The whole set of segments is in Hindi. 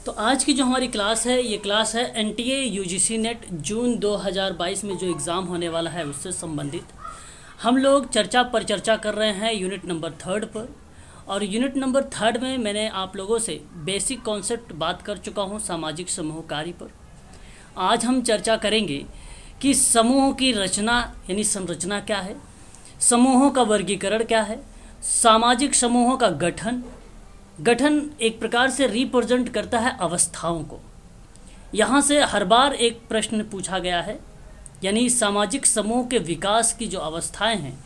तो आज की जो हमारी क्लास है ये क्लास है एनटीए यूजीसी नेट जून 2022 में जो एग्ज़ाम होने वाला है उससे संबंधित हम लोग चर्चा पर चर्चा कर रहे हैं यूनिट नंबर 3 पर। और यूनिट नंबर 3 में मैंने आप लोगों से बेसिक कॉन्सेप्ट बात कर चुका हूँ सामाजिक समूह कार्य पर। आज हम चर्चा करेंगे कि समूह की रचना यानी संरचना क्या है, समूहों का वर्गीकरण क्या है, सामाजिक समूहों का गठन एक प्रकार से रिप्रेजेंट करता है अवस्थाओं को। यहाँ से हर बार एक प्रश्न पूछा गया है, यानी सामाजिक समूह के विकास की जो अवस्थाएं हैं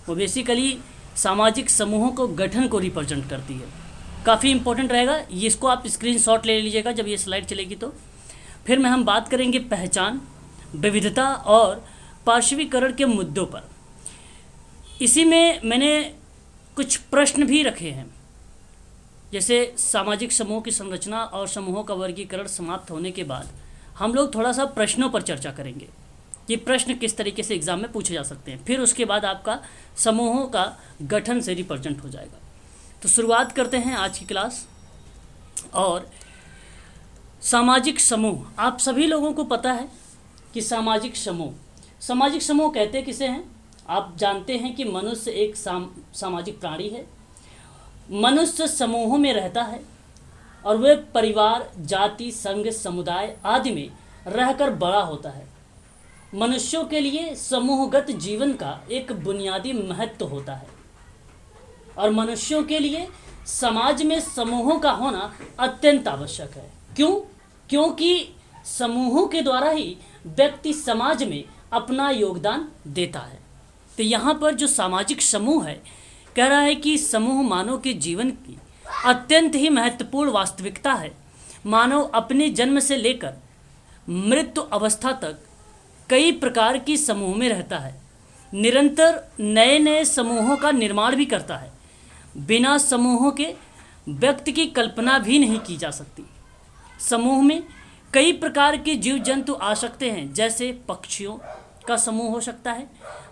वो बेसिकली सामाजिक समूहों को गठन को रिप्रेजेंट करती है। काफ़ी इंपॉर्टेंट रहेगा ये, इसको आप स्क्रीनशॉट ले लीजिएगा जब ये स्लाइड चलेगी तो। फिर में हम बात करेंगे पहचान, विविधता और पार्श्वीकरण के मुद्दों पर। इसी में मैंने कुछ प्रश्न भी रखे हैं, जैसे सामाजिक समूह की संरचना और समूहों का वर्गीकरण समाप्त होने के बाद हम लोग थोड़ा सा प्रश्नों पर चर्चा करेंगे। ये प्रश्न किस तरीके से एग्ज़ाम में पूछे जा सकते हैं, फिर उसके बाद आपका समूहों का गठन से रिप्रेजेंट हो जाएगा। तो शुरुआत करते हैं आज की क्लास। और सामाजिक समूह, आप सभी लोगों को पता है कि सामाजिक समूह कहते किसे हैं। आप जानते हैं कि मनुष्य एक सामाजिक प्राणी है। मनुष्य समूहों में रहता है और वह परिवार, जाति, संघ, समुदाय आदि में रहकर बड़ा होता है। मनुष्यों के लिए समूहगत जीवन का एक बुनियादी महत्व होता है और मनुष्यों के लिए समाज में समूहों का होना अत्यंत आवश्यक है। क्योंकि समूहों के द्वारा ही व्यक्ति समाज में अपना योगदान देता है। तो यहाँ पर जो सामाजिक समूह है कह रहा है कि समूह मानव के जीवन की अत्यंत ही महत्वपूर्ण वास्तविकता है। मानव अपने जन्म से लेकर मृत्यु अवस्था तक कई प्रकार की समूह में रहता है, निरंतर नए नए समूहों का निर्माण भी करता है। बिना समूहों के व्यक्ति की कल्पना भी नहीं की जा सकती। समूह में कई प्रकार के जीव जंतु आ सकते हैं, जैसे पक्षियों का समूह हो सकता है,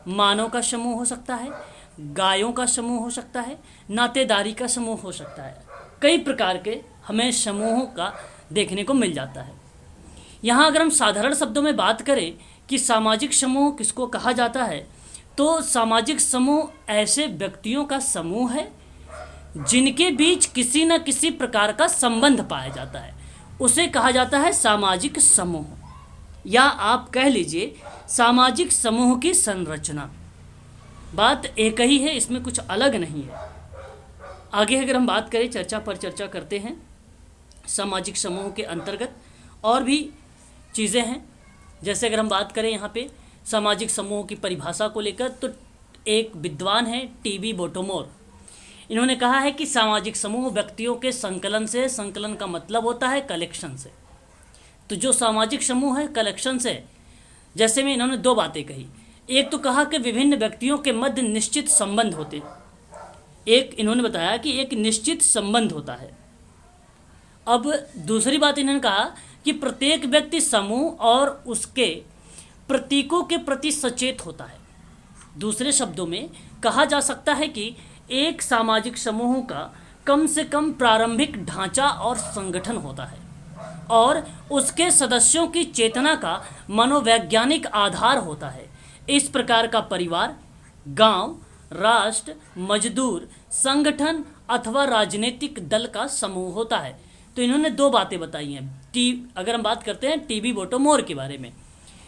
मानव का समूह हो सकता है, गायों का समूह हो सकता है, नातेदारी का समूह हो सकता है। कई प्रकार के हमें समूहों का देखने को मिल जाता है। यहाँ अगर हम साधारण शब्दों में बात करें कि सामाजिक समूह किसको कहा जाता है, तो सामाजिक समूह ऐसे व्यक्तियों का समूह है जिनके बीच किसी न किसी प्रकार का संबंध पाया जाता है, उसे कहा जाता है सामाजिक समूह, या आप कह लीजिए सामाजिक समूह की संरचना। बात एक ही है, इसमें कुछ अलग नहीं है। आगे अगर हम बात करें, चर्चा पर चर्चा करते हैं। सामाजिक समूह के अंतर्गत और भी चीज़ें हैं, जैसे अगर हम बात करें यहाँ पे सामाजिक समूह की परिभाषा को लेकर, तो एक विद्वान है टीबी बोटोमोर। इन्होंने कहा है कि सामाजिक समूह व्यक्तियों के संकलन से, संकलन का मतलब होता है कलेक्शन से। तो जो सामाजिक समूह है कलेक्शन से, जैसे में इन्होंने दो बातें कही। एक तो कहा कि विभिन्न व्यक्तियों के मध्य निश्चित संबंध होते, एक इन्होंने बताया कि एक निश्चित संबंध होता है। अब दूसरी बात इन्होंने कहा कि प्रत्येक व्यक्ति समूह और उसके प्रतीकों के प्रति सचेत होता है। दूसरे शब्दों में कहा जा सकता है कि एक सामाजिक समूह का कम से कम प्रारंभिक ढांचा और संगठन होता है और उसके सदस्यों की चेतना का मनोवैज्ञानिक आधार होता है। इस प्रकार का परिवार, गांव, राष्ट्र, मजदूर, संगठन अथवा राजनीतिक दल का समूह होता है। तो इन्होंने दो बातें बताई हैं। अगर हम बात करते हैं टीबी बोटोमोर के बारे में,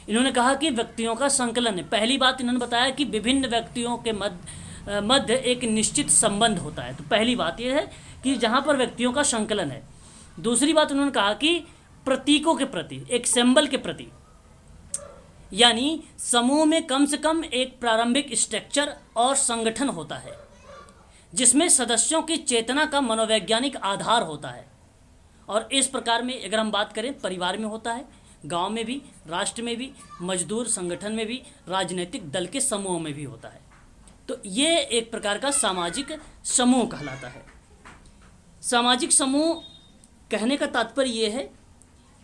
इन्होंने कहा कि व्यक्तियों का संकलन है। पहली बात इन्होंने बताया कि विभिन्न व्यक्तियों के मध्य एक निश्चित संबंध होता है। तो पहली बात यह है कि जहाँ पर व्यक्तियों का संकलन है। दूसरी बात उन्होंने कहा कि प्रतीकों के प्रति, एक सिंबल के प्रति, यानी समूह में कम से कम एक प्रारंभिक स्ट्रक्चर और संगठन होता है जिसमें सदस्यों की चेतना का मनोवैज्ञानिक आधार होता है। और इस प्रकार में अगर हम बात करें, परिवार में होता है, गांव में भी, राष्ट्र में भी, मजदूर संगठन में भी, राजनीतिक दल के समूह में भी होता है। तो ये एक प्रकार का सामाजिक समूह कहलाता है। सामाजिक समूह कहने का तात्पर्य ये है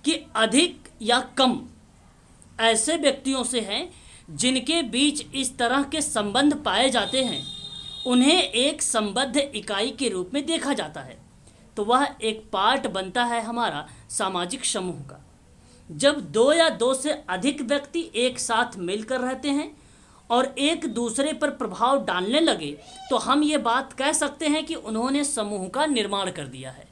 कि अधिक या कम ऐसे व्यक्तियों से हैं जिनके बीच इस तरह के संबंध पाए जाते हैं, उन्हें एक संबद्ध इकाई के रूप में देखा जाता है। तो वह एक पार्ट बनता है हमारा सामाजिक समूह का। जब दो या दो से अधिक व्यक्ति एक साथ मिलकर रहते हैं और एक दूसरे पर प्रभाव डालने लगे तो हम ये बात कह सकते हैं कि उन्होंने समूह का निर्माण कर दिया है।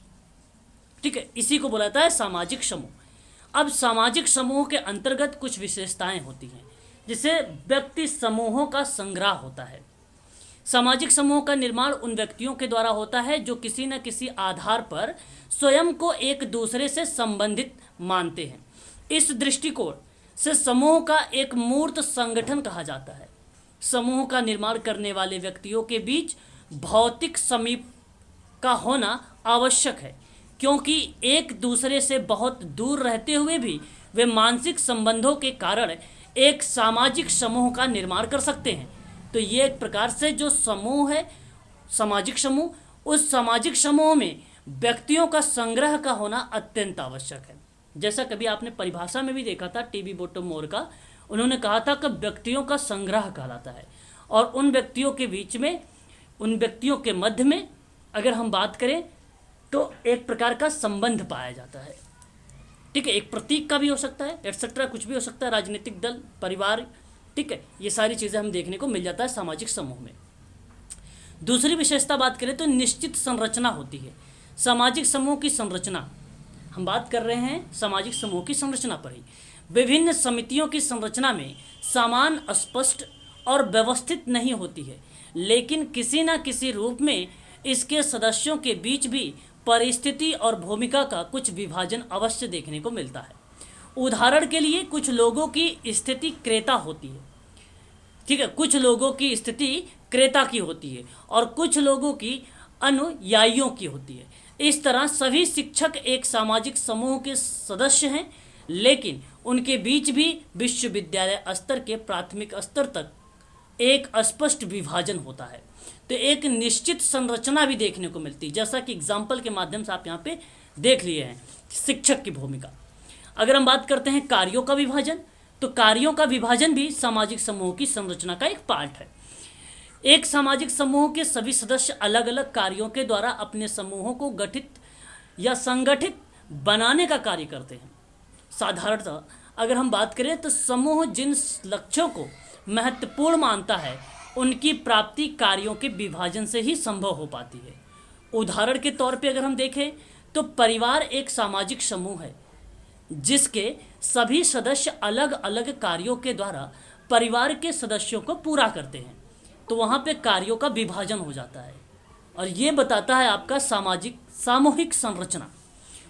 ठीक है, इसी को बोला जाता है सामाजिक समूह। अब सामाजिक समूह के अंतर्गत कुछ विशेषताएं होती हैं, जिसे व्यक्ति समूहों का संग्रह होता है। सामाजिक समूह का निर्माण उन व्यक्तियों के द्वारा होता है जो किसी न किसी आधार पर स्वयं को एक दूसरे से संबंधित मानते हैं। इस दृष्टिकोण से समूह का एक मूर्त संगठन कहा जाता है। समूह का निर्माण करने वाले व्यक्तियों के बीच भौतिक समीप का होना आवश्यक है, क्योंकि एक दूसरे से बहुत दूर रहते हुए भी वे मानसिक संबंधों के कारण एक सामाजिक समूह का निर्माण कर सकते हैं। तो ये एक प्रकार से जो समूह है सामाजिक समूह, उस सामाजिक समूह में व्यक्तियों का संग्रह का होना अत्यंत आवश्यक है। जैसा कभी आपने परिभाषा में भी देखा था टीबी बोटोमोर का, उन्होंने कहा था कि व्यक्तियों का संग्रह कहलाता है और उन व्यक्तियों के बीच में, उन व्यक्तियों के मध्य में अगर हम बात करें तो एक प्रकार का संबंध पाया जाता है। ठीक है, एक प्रतीक का भी हो सकता है, एटसेट्रा, कुछ भी हो सकता है, राजनीतिक दल, परिवार। ठीक है, ये सारी चीज़ें हम देखने को मिल जाता है सामाजिक समूह में। दूसरी विशेषता बात करें तो निश्चित संरचना होती है। सामाजिक समूह की संरचना, हम बात कर रहे हैं सामाजिक समूह की संरचना पर ही। विभिन्न समितियों की संरचना में समान, स्पष्ट और व्यवस्थित नहीं होती है, लेकिन किसी न किसी रूप में इसके सदस्यों के बीच भी परिस्थिति और भूमिका का कुछ विभाजन अवश्य देखने को मिलता है। उदाहरण के लिए कुछ लोगों की स्थिति क्रेता होती है। ठीक है, कुछ लोगों की स्थिति क्रेता की होती है और कुछ लोगों की अनुयायियों की होती है। इस तरह सभी शिक्षक एक सामाजिक समूह के सदस्य हैं, लेकिन उनके बीच भी विश्वविद्यालय स्तर के प्राथमिक स्तर तक एक स्पष्ट विभाजन होता है। तो एक निश्चित संरचना भी देखने को मिलती है, जैसा कि एग्जाम्पल के माध्यम से आप यहाँ पे देख लिए हैं शिक्षक की भूमिका। अगर हम बात करते हैं कार्यों का विभाजन, तो कार्यों का विभाजन भी सामाजिक समूह की संरचना का एक पार्ट है। एक सामाजिक समूह के सभी सदस्य अलग अलग कार्यों के द्वारा अपने समूहों को गठित या संगठित बनाने का कार्य करते हैं। साधारणतः अगर हम बात करें तो समूह जिन लक्ष्यों को महत्वपूर्ण मानता है उनकी प्राप्ति कार्यों के विभाजन से ही संभव हो पाती है। उदाहरण के तौर पे अगर हम देखें तो परिवार एक सामाजिक समूह है जिसके सभी सदस्य अलग अलग कार्यों के द्वारा परिवार के सदस्यों को पूरा करते हैं। तो वहाँ पे कार्यों का विभाजन हो जाता है और ये बताता है आपका सामूहिक संरचना।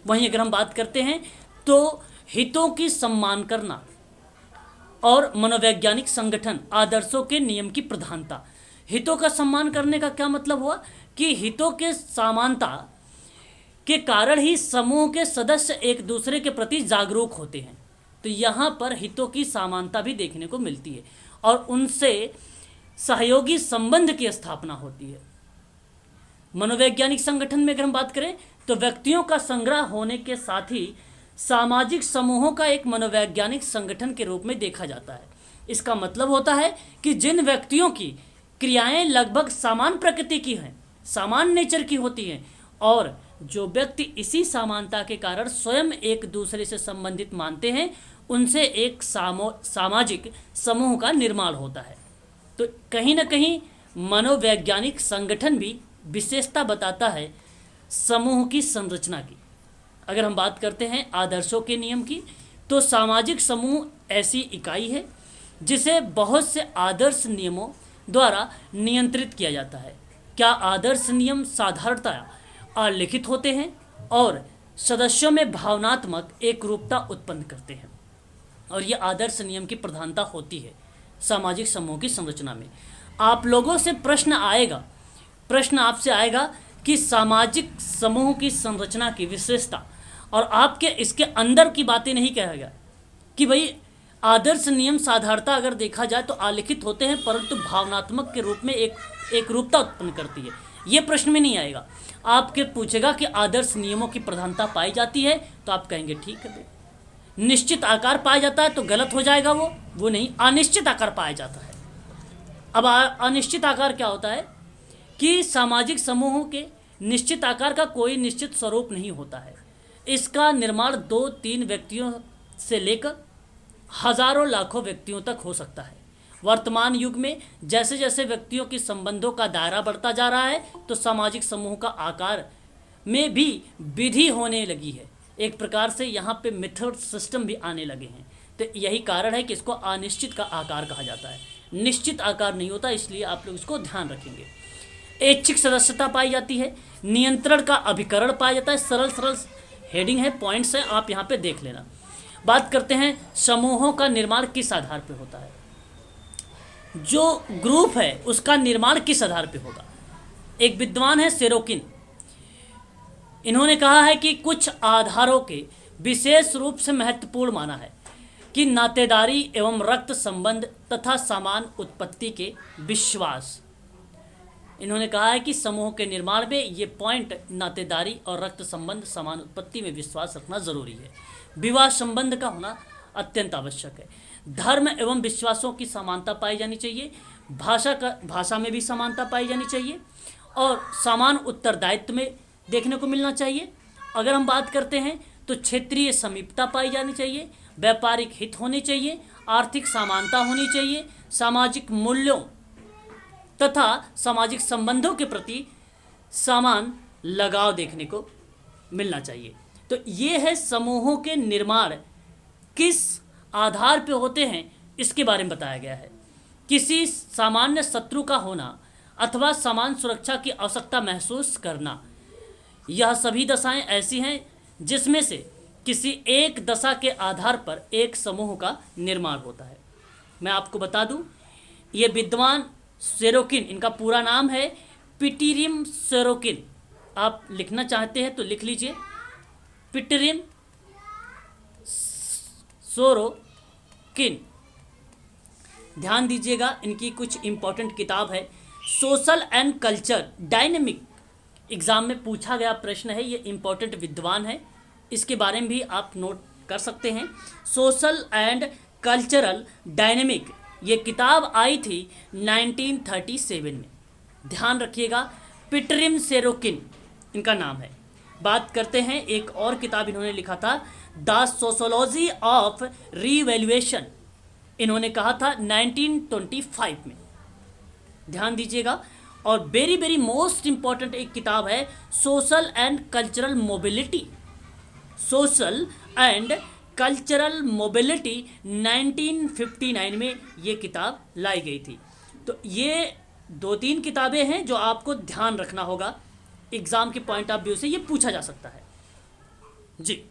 वहीं अगर हम बात करते हैं तो हितों की सम्मान करना और मनोवैज्ञानिक संगठन आदर्शों के नियम की प्रधानता। हितों का सम्मान करने का क्या मतलब हुआ कि हितों के समानता के कारण ही समूह के सदस्य एक दूसरे के प्रति जागरूक होते हैं। तो यहाँ पर हितों की समानता भी देखने को मिलती है और उनसे सहयोगी संबंध की स्थापना होती है। मनोवैज्ञानिक संगठन में अगर हम बात करें तो व्यक्तियों का संग्रह होने के साथ ही सामाजिक समूहों का एक मनोवैज्ञानिक संगठन के रूप में देखा जाता है। इसका मतलब होता है कि जिन व्यक्तियों की क्रियाएं लगभग समान प्रकृति की हैं, समान नेचर की होती हैं और जो व्यक्ति इसी समानता के कारण स्वयं एक दूसरे से संबंधित मानते हैं, उनसे एक सामाजिक समूह का निर्माण होता है। तो कहीं ना कहीं मनोवैज्ञानिक संगठन भी विशेषता बताता है समूह की संरचना की। अगर हम बात करते हैं आदर्शों के नियम की, तो सामाजिक समूह ऐसी इकाई है जिसे बहुत से आदर्श नियमों द्वारा नियंत्रित किया जाता है। क्या आदर्श नियम साधारणतया अलिखित होते हैं और सदस्यों में भावनात्मक एकरूपता उत्पन्न करते हैं और ये आदर्श नियम की प्रधानता होती है सामाजिक समूह की संरचना में। आप लोगों से प्रश्न आपसे आएगा कि सामाजिक समूह की संरचना की विशेषता, और आपके इसके अंदर की बातें नहीं कहेगा कि भाई आदर्श नियम साधारणता अगर देखा जाए तो अलिखित होते हैं परंतु भावनात्मक के रूप में एक रूपता उत्पन्न करती है। ये प्रश्न में नहीं आएगा। आपके पूछेगा कि आदर्श नियमों की प्रधानता पाई जाती है तो आप कहेंगे ठीक है। निश्चित आकार पाया जाता है तो गलत हो जाएगा, वो नहीं, अनिश्चित आकार पाया जाता है। अब अनिश्चित आकार क्या होता है कि सामाजिक समूहों के निश्चित आकार का कोई निश्चित स्वरूप नहीं होता है। इसका निर्माण 2-3 व्यक्तियों से लेकर हजारों लाखों व्यक्तियों तक हो सकता है। वर्तमान युग में जैसे जैसे व्यक्तियों की संबंधों का दायरा बढ़ता जा रहा है तो सामाजिक समूह का आकार में भी विधि होने लगी है। एक प्रकार से यहाँ पे मेथड सिस्टम भी आने लगे हैं। तो यही कारण है कि इसको अनिश्चित का आकार कहा जाता है, निश्चित आकार नहीं होता, इसलिए आप लोग इसको ध्यान रखेंगे। ऐच्छिक सदस्यता पाई जाती है, नियंत्रण का अभिकरण पाया जाता है। सरल सरल हेडिंग है, पॉइंट्स है, आप यहाँ पे देख लेना। बात करते हैं समूहों का निर्माण किस आधार पे होता है। जो ग्रुप है उसका निर्माण किस आधार पे होगा। एक विद्वान है सेरोकिन, इन्होंने कहा है कि कुछ आधारों के विशेष रूप से महत्वपूर्ण माना है कि नातेदारी एवं रक्त संबंध तथा समान उत्पत्ति के विश्वास। इन्होंने कहा है कि समूह के निर्माण में ये पॉइंट नातेदारी और रक्त संबंध समान उत्पत्ति में विश्वास रखना जरूरी है। विवाह संबंध का होना अत्यंत आवश्यक है। धर्म एवं विश्वासों की समानता पाई जानी चाहिए। भाषा में भी समानता पाई जानी चाहिए और समान उत्तरदायित्व में देखने को मिलना चाहिए। अगर हम बात करते हैं तो क्षेत्रीय समीपता पाई जानी चाहिए, व्यापारिक हित होने चाहिए, आर्थिक समानता होनी चाहिए, सामाजिक मूल्यों तथा सामाजिक संबंधों के प्रति समान लगाव देखने को मिलना चाहिए। तो ये है समूहों के निर्माण किस आधार पे होते हैं, इसके बारे में बताया गया है। किसी सामान्य शत्रु का होना अथवा समान सुरक्षा की आवश्यकता महसूस करना, यह सभी दशाएं ऐसी हैं जिसमें से किसी एक दशा के आधार पर एक समूह का निर्माण होता है। मैं आपको बता दूं, ये विद्वान सेरोकिन, इनका पूरा नाम है पिटिरिम सेरोकिन। आप लिखना चाहते हैं तो लिख लीजिए, पिटिरिम सेरोकिन। ध्यान दीजिएगा, इनकी कुछ इंपॉर्टेंट किताब है social and culture dynamic. Exam में पूछा गया प्रश्न है, ये इंपॉर्टेंट विद्वान है, इसके बारे में भी आप नोट कर सकते हैं। सोशल एंड कल्चरल डायनेमिक, ये किताब आई थी 1937 में। ध्यान रखिएगा, पिटरिम सेरोकिन इनका नाम है। बात करते हैं, एक और किताब इन्होंने लिखा था द सोशोलॉजी ऑफ रीवैल्यूएशन, इन्होंने कहा था 1925 में। ध्यान दीजिएगा। और वेरी वेरी मोस्ट इंपॉर्टेंट एक किताब है social and cultural mobility. Social and cultural mobility 1959 में ये किताब लाई गई थी। तो ये 2-3 किताबें हैं जो आपको ध्यान रखना होगा, एग्जाम के पॉइंट ऑफ व्यू से ये पूछा जा सकता है। जी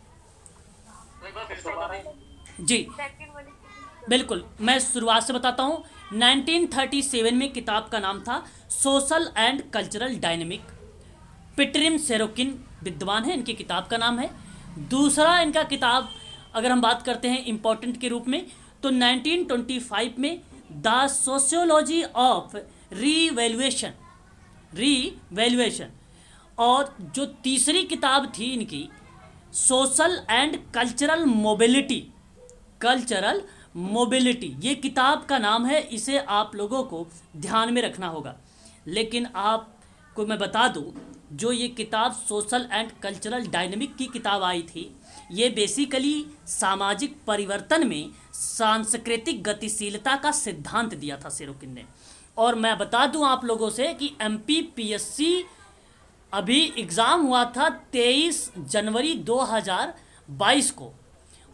जी बिल्कुल, मैं शुरुआत से बताता हूँ। 1937 में किताब का नाम था सोशल एंड कल्चरल डायनेमिक। पिटरिम सेरोकिन विद्वान है, इनकी किताब का नाम है। दूसरा इनका किताब अगर हम बात करते हैं इम्पोर्टेंट के रूप में, तो 1925 में द सोशियोलॉजी ऑफ रीवैल्यूएशन। और जो तीसरी किताब थी इनकी सोशल एंड कल्चरल मोबिलिटी, ये किताब का नाम है। इसे आप लोगों को ध्यान में रखना होगा। लेकिन आपको मैं बता दूं, जो ये किताब सोशल एंड कल्चरल डायनेमिक की किताब आई थी, ये बेसिकली सामाजिक परिवर्तन में सांस्कृतिक गतिशीलता का सिद्धांत दिया था सेरोकिन ने। और मैं बता दूं आप लोगों से कि MPPSC अभी एग्ज़ाम हुआ था 23 जनवरी 2022 को,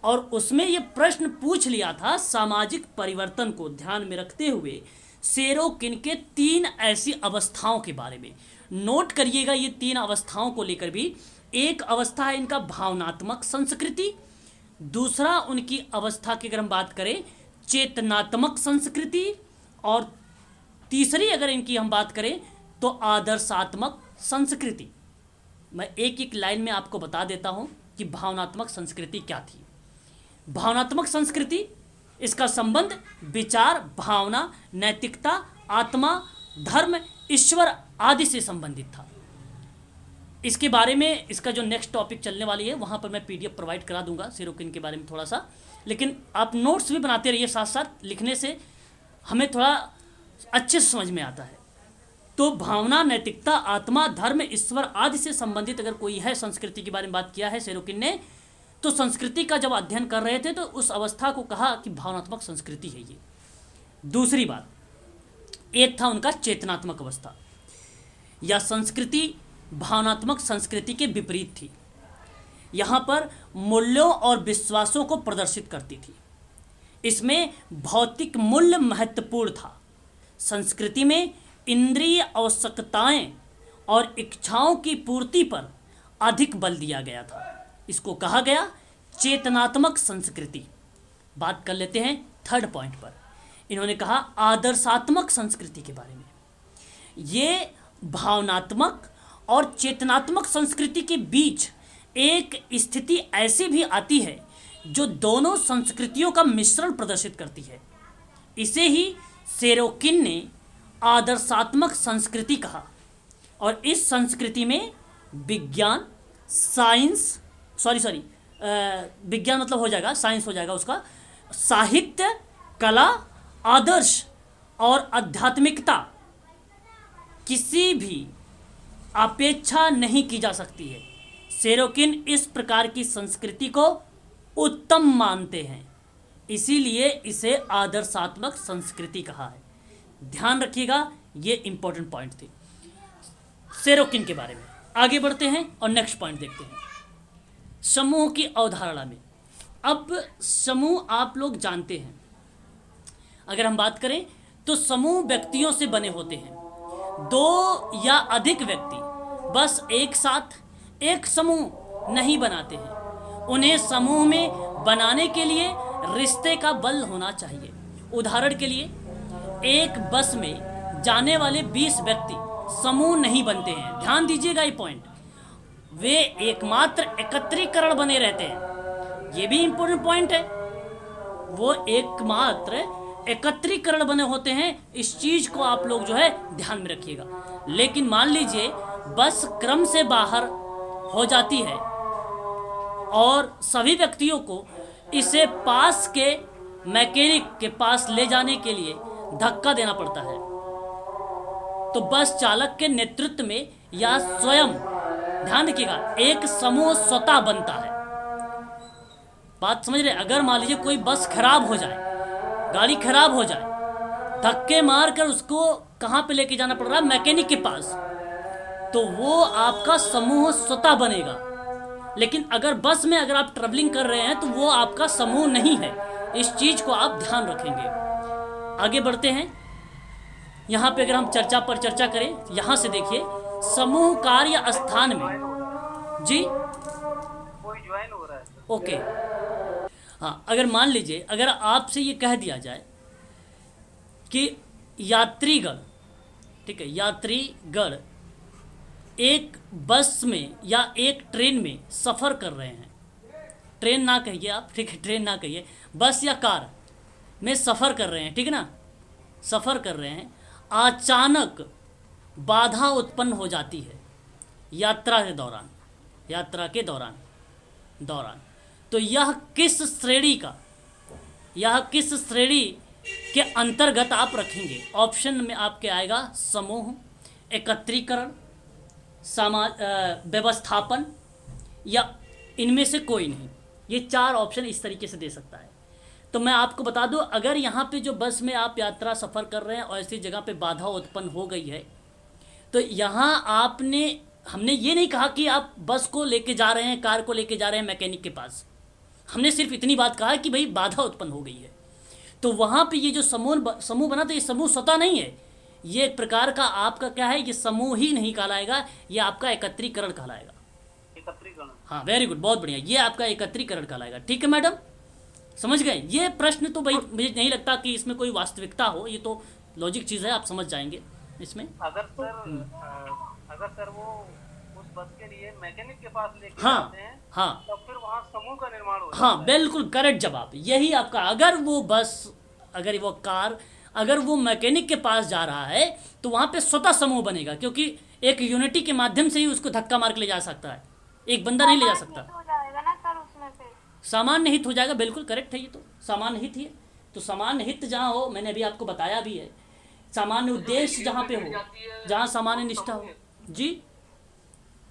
और उसमें ये प्रश्न पूछ लिया था सामाजिक परिवर्तन को ध्यान में रखते हुए सेरोकिन के 3 ऐसी अवस्थाओं के बारे में। नोट करिएगा ये 3 अवस्थाओं को लेकर भी। एक अवस्था है इनका भावनात्मक संस्कृति, दूसरा उनकी अवस्था की अगर हम बात करें चेतनात्मक संस्कृति, और तीसरी अगर इनकी हम बात करें तो आदर्शात्मक संस्कृति। मैं एक एक लाइन में आपको बता देता हूं कि भावनात्मक संस्कृति क्या थी। भावनात्मक संस्कृति, इसका संबंध विचार, भावना, नैतिकता, आत्मा, धर्म, ईश्वर आदि से संबंधित था। इसके बारे में इसका जो नेक्स्ट टॉपिक चलने वाली है वहाँ पर मैं PDF प्रोवाइड करा दूंगा सेरोकिन के बारे में थोड़ा सा। लेकिन आप नोट्स भी बनाते रहिए साथ साथ, लिखने से हमें थोड़ा अच्छे से समझ में आता है। तो भावना, नैतिकता, आत्मा, धर्म, ईश्वर आदि से संबंधित अगर कोई है, संस्कृति के बारे में बात किया है सेरोकिन ने, तो संस्कृति का जब अध्ययन कर रहे थे तो उस अवस्था को कहा कि भावनात्मक संस्कृति है ये। दूसरी बात, एक था उनका चेतनात्मक अवस्था। यह संस्कृति भावनात्मक संस्कृति के विपरीत थी। यहाँ पर मूल्यों और विश्वासों को प्रदर्शित करती थी। इसमें भौतिक मूल्य महत्वपूर्ण था। संस्कृति में इंद्रिय आवश्यकताएं और इच्छाओं की पूर्ति पर अधिक बल दिया गया था। इसको कहा गया चेतनात्मक संस्कृति। बात कर लेते हैं थर्ड पॉइंट पर। इन्होंने कहा आदर्शात्मक संस्कृति के बारे में। ये भावनात्मक और चेतनात्मक संस्कृति के बीच एक स्थिति ऐसी भी आती है जो दोनों संस्कृतियों का मिश्रण प्रदर्शित करती है। इसे ही सेरोकिन ने आदर्शात्मक संस्कृति कहा। और इस संस्कृति में विज्ञान, साइंस, विज्ञान मतलब हो जाएगा, साइंस हो जाएगा उसका, साहित्य, कला, आदर्श और आध्यात्मिकता किसी भी अपेक्षा नहीं की जा सकती है। सेरोकिन इस प्रकार की संस्कृति को उत्तम मानते हैं, इसीलिए इसे आदर्शात्मक संस्कृति कहा है। ध्यान रखिएगा, ये इंपॉर्टेंट पॉइंट थे सेरोकिन के बारे में। आगे बढ़ते हैं और नेक्स्ट पॉइंट देखते हैं, समूह की अवधारणा में। अब समूह आप लोग जानते हैं, अगर हम बात करें तो समूह व्यक्तियों से बने होते हैं। दो या अधिक व्यक्ति बस एक साथ एक समूह नहीं बनाते हैं। उन्हें समूह में बनाने के लिए रिश्ते का बल होना चाहिए। उदाहरण के लिए, एक बस में जाने वाले 20 व्यक्ति समूह नहीं बनते हैं। ध्यान दीजिएगा ये पॉइंट। वे एकमात्र एकत्रीकरण बने रहते हैं। ये भी इंपॉर्टेंट पॉइंट है। वो एकमात्र एकत्रीकरण बने होते हैं। इस चीज को आप लोग जो है ध्यान में रखिएगा। लेकिन मान लीजिए बस क्रम से बाहर हो जाती है और सभी व्यक्तियों को इसे पास के मैकेनिक के पास ले जाने के लिए धक्का देना पड़ता है, तो बस चालक के नेतृत्व में या स्वयं, ध्यान रखिएगा, एक समूह स्वतः बनता है। बात समझ रहे? अगर मान लीजिए कोई बस खराब हो जाए, गाड़ी खराब हो जाए, धक्के मार कर उसको कहाँ पे लेके जाना पड़ रहा है? मैकेनिक के पास। तो वो आपका समूह स्वतः बनेगा। लेकिन अगर बस में अगर आप ट्रेवलिंग कर रहे हैं तो वो आपका समूह नहीं है। इस चीज को आप ध्यान रखेंगे। आगे बढ़ते हैं। यहाँ पे अगर हम चर्चा पर चर्चा करें, यहाँ से देखिए, समूह कार्य स्थान में जी कोई ज्वाइन हो रहा है। ओके, हाँ, अगर मान लीजिए अगर आपसे ये कह दिया जाए कि यात्रीगण, ठीक है, यात्रीगण एक बस में या एक ट्रेन में सफ़र कर रहे हैं। ट्रेन ना कहिए आप, ठीक है, ट्रेन ना कहिए, बस या कार में सफ़र कर रहे हैं, ठीक है ना, सफ़र कर रहे हैं। अचानक बाधा उत्पन्न हो जाती है यात्रा के दौरान। तो यह किस श्रेणी के अंतर्गत आप रखेंगे? ऑप्शन में आपके आएगा समूह, एकत्रीकरण, व्यवस्थापन, या इनमें से कोई नहीं। ये 4 ऑप्शन इस तरीके से दे सकता है। तो मैं आपको बता दूं, अगर यहाँ पे जो बस में आप यात्रा सफ़र कर रहे हैं और ऐसी जगह पे बाधा उत्पन्न हो गई है, तो यहाँ हमने ये नहीं कहा कि आप बस को लेके जा रहे हैं, कार को लेके जा रहे हैं मैकेनिक के पास। हमने सिर्फ इतनी बात कहा कि भाई बाधा उत्पन्न हो गई है। तो वहाँ पे ये जो समूह बना, तो ये समूह स्वतः नहीं है। ये एक प्रकार का आपका क्या है, ये समूह ही नहीं कहलाएगा, ये आपका एकत्रीकरण कहलाएगा। एकत्रीकरण, हाँ, वेरी गुड, बहुत बढ़िया, ये आपका एकत्रीकरण कहलाएगा। ठीक है मैडम, समझ गए? ये प्रश्न तो भाई मुझे नहीं लगता कि इसमें कोई वास्तविकता हो, ये तो लॉजिक चीज़ है, आप समझ जाएंगे इसमें। अगर सर वो उस बस के लिए मैकेनिक के पास लेके हाँ जाते हैं, हाँ तो फिर वहाँ समूह का निर्माण हो जाता हाँ, है। बिल्कुल करेक्ट जवाब, यही आपका। अगर वो बस, अगर वो कार, अगर वो मैकेनिक के पास जा रहा है तो वहाँ पे स्वतः समूह बनेगा, क्योंकि एक यूनिटी के माध्यम से ही उसको धक्का मार के ले जा सकता है, एक बंदा नहीं ले जा सकता। हो जाएगा ना सर उसमें फिर? सामान्य हित हो जाएगा, बिल्कुल करेक्ट है, ये तो सामान्य हित ही है। तो सामान्य हित जहाँ हो, मैंने अभी आपको बताया भी है सामान्य तो जो उद्देश्य रैलियों जहाँ में पे भीड़ हो, जाती है जहाँ सामान्य वो निष्ठा समूह हो। है। जी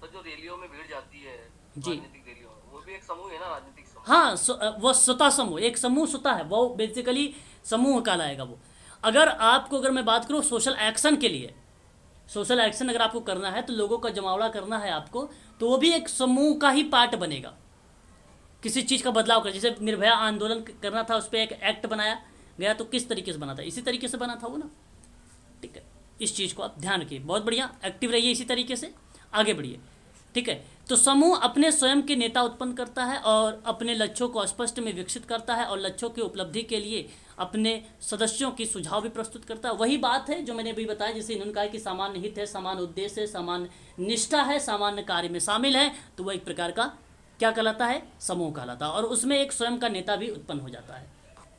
तो जो रैलियों में भीड़ जाती है जी। राजनीतिक रैलियों में, वो भी एक समूह है ना, राजनीतिक समूह। हाँ, वो स्वतः समूह, एक समूह स्वतः है वो, बेसिकली समूह कहलाएगा वो। अगर आपको, अगर मैं बात करूँ सोशल एक्शन के लिए, सोशल एक्शन अगर आपको करना है तो लोगों का जमावड़ा करना है आपको, तो वो भी एक समूह का ही पार्ट बनेगा। किसी चीज़ का बदलाव कर, जैसे निर्भया आंदोलन करना था, उस पर एक एक्ट बनाया गया, तो किस तरीके से बना था, इसी तरीके से बना था वो ना। ठीक है, इस चीज़ को आप ध्यान रखिए, बहुत बढ़िया, एक्टिव रहिए इसी तरीके से, आगे बढ़िए। ठीक है, तो समूह अपने स्वयं के नेता उत्पन्न करता है और अपने लक्ष्यों को स्पष्ट में विकसित करता है और लक्ष्यों की उपलब्धि के लिए अपने सदस्यों की सुझाव भी प्रस्तुत करता है। वही बात है जो मैंने अभी बताया, जैसे इन्होंने कहा कि सामान्य हित है, सामान्य उद्देश्य है, सामान्य निष्ठा है, सामान्य कार्य में शामिल है, तो वह एक प्रकार का क्या कहलाता है, समूह कहलाता है, और उसमें एक स्वयं का नेता भी उत्पन्न हो जाता है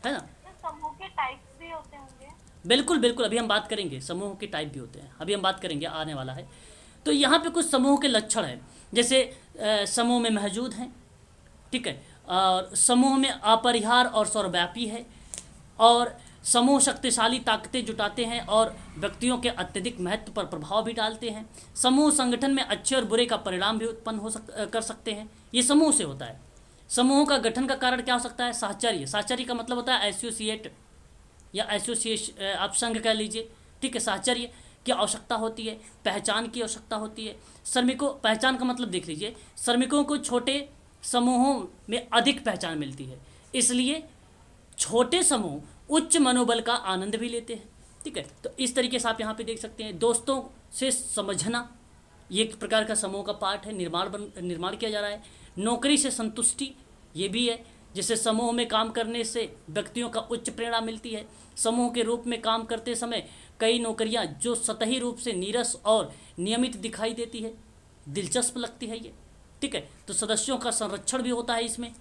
ना। तो समूह के टाइप्स भी होते होंगे। बिल्कुल बिल्कुल, अभी हम बात करेंगे, समूह के टाइप भी होते हैं, अभी हम बात करेंगे, आने वाला है। तो यहाँ पे कुछ समूह के लक्षण हैं, जैसे समूह में मौजूद हैं, ठीक है, और समूह में अपरिहार्य और सर्वव्यापी है, और समूह शक्तिशाली ताकतें जुटाते हैं और व्यक्तियों के अत्यधिक महत्व पर प्रभाव भी डालते हैं। समूह संगठन में अच्छे और बुरे का परिणाम भी उत्पन्न कर सकते हैं, ये समूह से होता है। समूह का गठन का कारण क्या हो सकता है, साहचर्य, साहचर्य का मतलब होता है एसोसिएट या एसोसिएशन, आप संघ कह लीजिए। ठीक है, साहचर्य की आवश्यकता होती है, पहचान की आवश्यकता होती है। श्रमिकों, पहचान का मतलब देख लीजिए, श्रमिकों को छोटे समूहों में अधिक पहचान मिलती है, इसलिए छोटे समूह उच्च मनोबल का आनंद भी लेते हैं। ठीक है, तो इस तरीके से आप यहाँ पे देख सकते हैं। दोस्तों से समझना, ये एक प्रकार का समूह का पार्ट है, निर्माण किया जा रहा है। नौकरी से संतुष्टि, ये भी है, जैसे समूह में काम करने से व्यक्तियों का उच्च प्रेरणा मिलती है। समूह के रूप में काम करते समय कई नौकरियां जो सतही रूप से नीरस और नियमित दिखाई देती है, दिलचस्प लगती है ये। ठीक है, तो सदस्यों का संरक्षण भी होता है इसमें,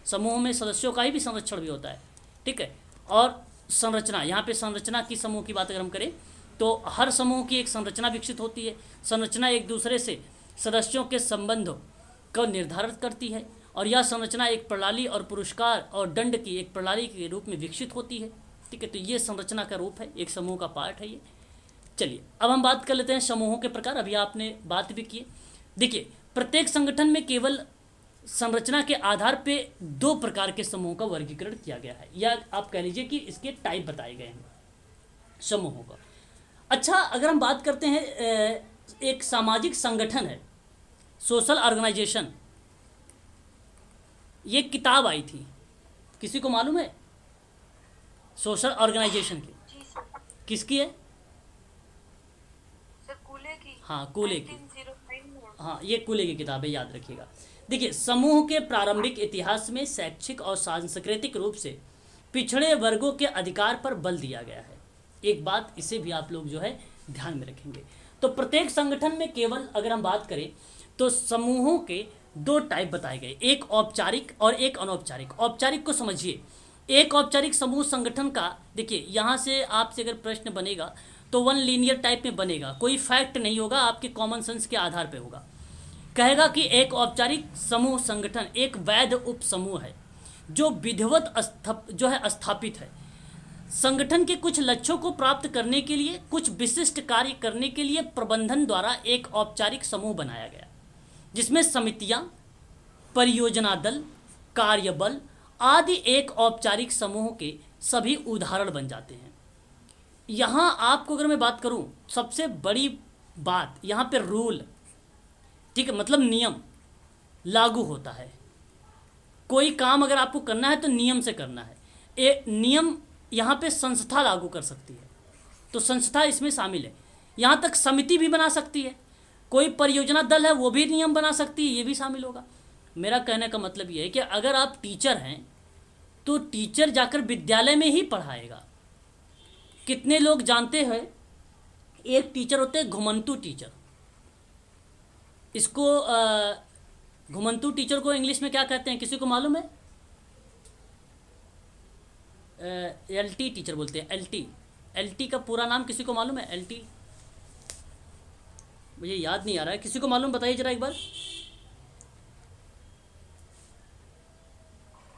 समूह में सदस्यों का ही भी संरक्षण भी होता है। ठीक है, और संरचना, यहाँ पे संरचना की समूह की बात अगर हम करें तो हर समूह की एक संरचना विकसित होती है। संरचना एक दूसरे से सदस्यों के संबंध को निर्धारित करती है, और यह संरचना एक प्रणाली और पुरस्कार और दंड की एक प्रणाली के रूप में विकसित होती है। ठीक है, तो ये संरचना का रूप है, एक समूह का पार्ट है ये। चलिए अब हम बात कर लेते हैं समूहों के प्रकार, अभी आपने बात भी की। देखिए, प्रत्येक संगठन में केवल संरचना के आधार पे दो प्रकार के समूहों का वर्गीकरण किया गया है, या आप कह लीजिए कि इसके टाइप बताए गए हैं समूहों का। अच्छा, अगर हम बात करते हैं, एक सामाजिक संगठन है, सोशल ऑर्गेनाइजेशन, ये किताब आई थी, किसी को मालूम है सोशल ऑर्गेनाइजेशन की जी सर। किसकी है? सर कूले की। हाँ, कूले की। 1905 में। हाँ, ये कूले की किताब है, याद रखिएगा। देखिए, समूह के प्रारंभिक इतिहास में शैक्षिक और सांस्कृतिक रूप से पिछड़े वर्गों के अधिकार पर बल दिया गया है। एक बात इसे भी आप लोग जो है ध्यान में रखेंगे। तो प्रत्येक संगठन में केवल अगर हम बात करें तो समूहों के दो टाइप बताए गए, एक औपचारिक और एक अनौपचारिक। औपचारिक को समझिए, एक औपचारिक समूह संगठन का, देखिए यहाँ से आपसे अगर प्रश्न बनेगा तो वन लीनियर टाइप में बनेगा, कोई फैक्ट नहीं होगा, आपके कॉमन सेंस के आधार पे होगा। कहेगा कि एक औपचारिक समूह संगठन एक वैध उप समूह है जो विधिवत जो है स्थापित है। संगठन के कुछ लक्ष्यों को प्राप्त करने के लिए, कुछ विशिष्ट कार्य करने के लिए प्रबंधन द्वारा एक औपचारिक समूह बनाया गया, जिसमें समितियां, परियोजना दल, कार्यबल आदि एक औपचारिक समूह के सभी उदाहरण बन जाते हैं। यहाँ आपको अगर मैं बात करूँ, सबसे बड़ी बात यहाँ पे रूल, ठीक है, मतलब नियम लागू होता है। कोई काम अगर आपको करना है तो नियम से करना है। नियम यहाँ पे संस्था लागू कर सकती है, तो संस्था इसमें शामिल है। यहाँ तक समिति भी बना सकती है, कोई परियोजना दल है वो भी नियम बना सकती है, ये भी शामिल होगा। मेरा कहने का मतलब ये है कि अगर आप टीचर हैं तो टीचर जाकर विद्यालय में ही पढ़ाएगा। कितने लोग जानते हैं, एक टीचर होते हैं घुमंतू टीचर। इसको घुमंतू टीचर को इंग्लिश में क्या कहते हैं, किसी को मालूम है? एलटी टीचर बोलते हैं, एलटी। एलटी का पूरा नाम किसी को मालूम है? एलटी मुझे याद नहीं आ रहा है, किसी को मालूम, बताइए जरा एक बार।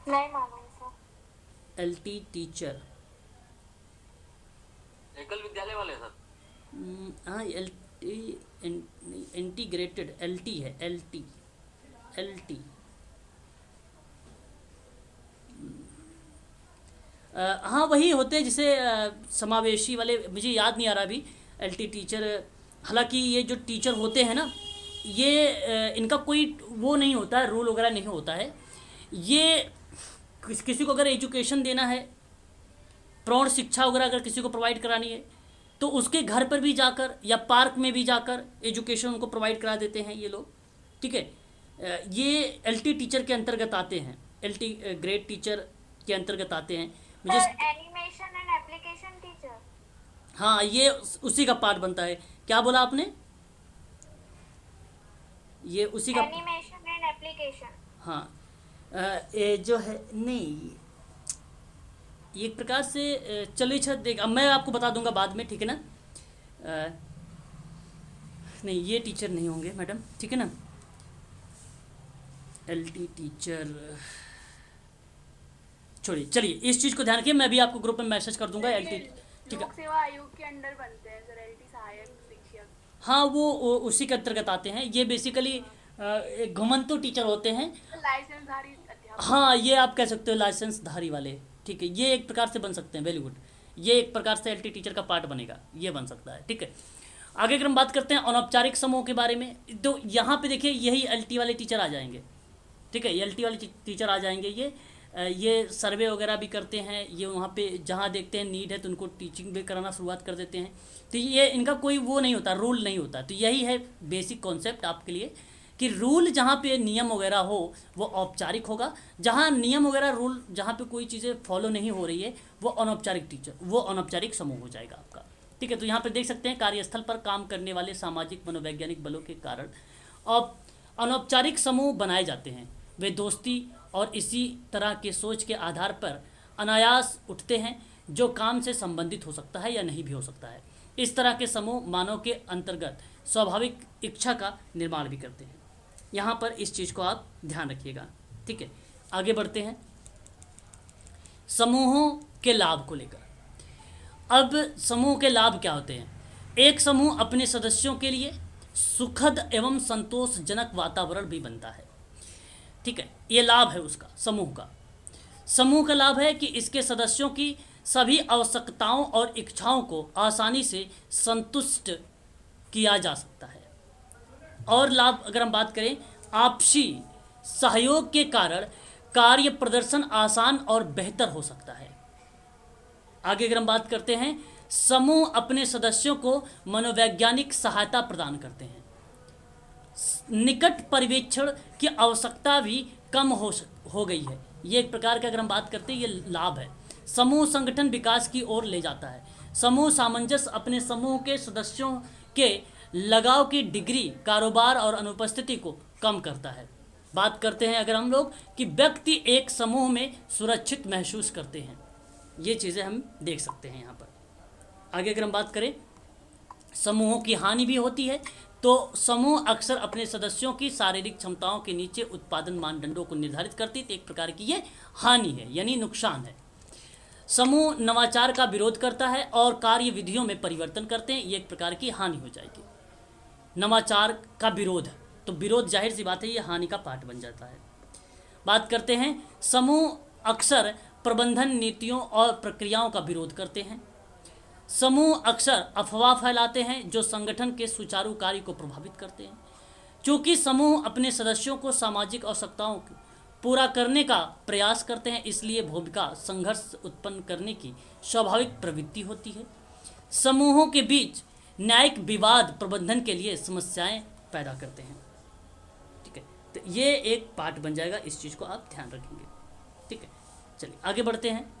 नहीं मालूम सर। एलटी टीचर, एकल विद्यालय वाले सर। हाँ L T integrated L T है, एल टी एल टी। हाँ वही होते हैं जिसे समावेशी वाले, मुझे याद नहीं आ रहा अभी। एल टी टीचर, हालांकि ये जो टीचर होते हैं ना, ये इनका कोई वो नहीं होता है, रूल वगैरह नहीं होता है। ये किसी को अगर एजुकेशन देना है, प्रौढ़ शिक्षा वगैरह अगर किसी को प्रोवाइड करानी है, तो उसके घर पर भी जाकर या पार्क में भी जाकर एजुकेशन उनको प्रोवाइड करा देते हैं ये लोग। ठीक है, ये एलटी टीचर के अंतर्गत आते हैं, एलटी ग्रेड टीचर के अंतर्गत आते हैं। मुझे एनिमेशन एंड एप्लीकेशन टीचर। हाँ, ये उसी का पार्ट बनता है। क्या बोला आपने? ये उसी का एनिमेशन एंड एप्लीकेशन। हाँ, ये जो है नहीं, एक प्रकार से चलिए अच्छा देख, अब मैं आपको बता दूंगा बाद में, ठीक है ना। नहीं, ये टीचर नहीं होंगे मैडम, ठीक है ना। एलटी टीचर छोड़िए, चलिए इस चीज़ को ध्यान रखिए, मैं भी आपको ग्रुप में मैसेज कर दूंगा। एलटी, ठीक है। लोक सेवा आयोग के अंडर बनते हैं सर, एलटी सहायक शिक्षक। हाँ, वो उसी के अंतर्गत आते हैं। ये बेसिकली घुमंतु टीचर होते हैं। लाइसेंसधारी अध्यापक। हाँ, ये आप कह सकते हो लाइसेंसधारी वाले, ठीक है। ये एक प्रकार से बन सकते हैं, वेरी गुड। ये एक प्रकार से एलटी टीचर का पार्ट बनेगा, ये बन सकता है, ठीक है। आगे अगर हम बात करते हैं अनौपचारिक समूह के बारे में, तो यहाँ पे देखिए यही एलटी वाले टीचर आ जाएंगे, ठीक है। एलटी वाले टीचर आ जाएंगे। ये सर्वे वगैरह भी करते हैं, ये वहाँ पे जहाँ देखते हैं नीड है तो उनको टीचिंग भी कराना शुरुआत कर देते हैं। तो ये इनका कोई वो नहीं होता, रूल नहीं होता। तो यही है बेसिक कॉन्सेप्ट आपके लिए, कि रूल जहाँ पे नियम वगैरह हो वो औपचारिक होगा, जहाँ नियम वगैरह रूल जहाँ पे कोई चीज़ें फॉलो नहीं हो रही है वो अनौपचारिक टीचर, वो अनौपचारिक समूह हो जाएगा आपका, ठीक है। तो यहाँ पे देख सकते हैं कार्यस्थल पर काम करने वाले सामाजिक मनोवैज्ञानिक बलों के कारण अब अनौपचारिक समूह बनाए जाते हैं। वे दोस्ती और इसी तरह के सोच के आधार पर अनायास उठते हैं, जो काम से संबंधित हो सकता है या नहीं भी हो सकता है। इस तरह के समूह मानव के अंतर्गत स्वाभाविक इच्छा का निर्माण भी करते हैं। यहाँ पर इस चीज़ को आप ध्यान रखिएगा, ठीक है। आगे बढ़ते हैं समूहों के लाभ को लेकर। अब समूह के लाभ क्या होते हैं? एक समूह अपने सदस्यों के लिए सुखद एवं संतोषजनक वातावरण भी बनता है, ठीक है। ये लाभ है उसका, समूह का। समूह का लाभ है कि इसके सदस्यों की सभी आवश्यकताओं और इच्छाओं को आसानी से संतुष्ट किया जा सकता है। और लाभ अगर हम बात करें, आपसी सहयोग के कारण कार्य प्रदर्शन आसान और बेहतर हो सकता है। आगे अगर हम बात करते हैं, समूह अपने सदस्यों को मनोवैज्ञानिक सहायता प्रदान करते हैं। निकट पर्यवेक्षण की आवश्यकता भी कम हो गई है। ये एक प्रकार का अगर हम बात करते हैं, ये लाभ है। समूह संगठन विकास की ओर ले जाता है। समूह सामंजस्य अपने समूह के सदस्यों के लगाव की डिग्री, कारोबार और अनुपस्थिति को कम करता है। बात करते हैं अगर हम लोग कि व्यक्ति एक समूह में सुरक्षित महसूस करते हैं, ये चीज़ें हम देख सकते हैं यहाँ पर। आगे अगर हम बात करें, समूहों की हानि भी होती है। तो समूह अक्सर अपने सदस्यों की शारीरिक क्षमताओं के नीचे उत्पादन मानदंडों को निर्धारित करती है। तो एक प्रकार की ये हानि है, यानी नुकसान है। समूह नवाचार का विरोध करता है और कार्य विधियों में परिवर्तन करते हैं, ये एक प्रकार की हानि हो जाएगी। नवाचार का विरोध, तो विरोध जाहिर सी बात है ये हानि का पार्ट बन जाता है। बात करते हैं, समूह अक्सर प्रबंधन नीतियों और प्रक्रियाओं का विरोध करते हैं। समूह अक्सर अफवाह फैलाते हैं जो संगठन के सुचारू कार्य को प्रभावित करते हैं। चूँकि समूह अपने सदस्यों को सामाजिक आवश्यकताओं को पूरा करने का प्रयास करते हैं, इसलिए भूमिका संघर्ष उत्पन्न करने की स्वाभाविक प्रवृत्ति होती है। समूहों के बीच न्यायिक विवाद प्रबंधन के लिए समस्याएं पैदा करते हैं, ठीक है। तो ये एक पार्ट बन जाएगा, इस चीज़ को आप ध्यान रखेंगे, ठीक है। चलिए आगे बढ़ते हैं।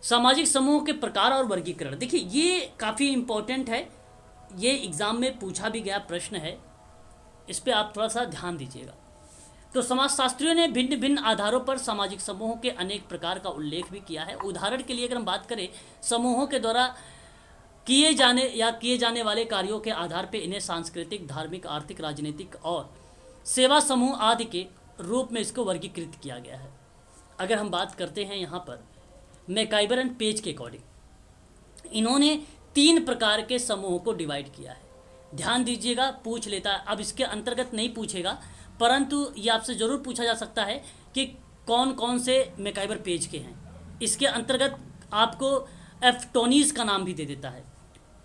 सामाजिक समूह के प्रकार और वर्गीकरण, देखिए ये काफ़ी इम्पोर्टेंट है, ये एग्ज़ाम में पूछा भी गया प्रश्न है, इस पर आप थोड़ा सा ध्यान दीजिएगा। तो समाजशास्त्रियों ने भिन्न भिन्न आधारों पर सामाजिक समूहों के अनेक प्रकार का उल्लेख भी किया है। उदाहरण के लिए अगर हम बात करें, समूहों के द्वारा किए जाने वाले कार्यों के आधार पर इन्हें सांस्कृतिक, धार्मिक, आर्थिक, राजनीतिक और सेवा समूह आदि के रूप में इसको वर्गीकृत किया गया है। अगर हम बात करते हैं यहाँ पर मैकाइबर एंड पेज के अकॉर्डिंग, इन्होंने 3 प्रकार के समूहों को डिवाइड किया है। ध्यान दीजिएगा, पूछ लेता है, अब इसके अंतर्गत नहीं पूछेगा, परंतु ये आपसे ज़रूर पूछा जा सकता है कि कौन कौन से मैकाइवर पेज के हैं। इसके अंतर्गत आपको एफ्टोनीज का नाम भी दे देता है,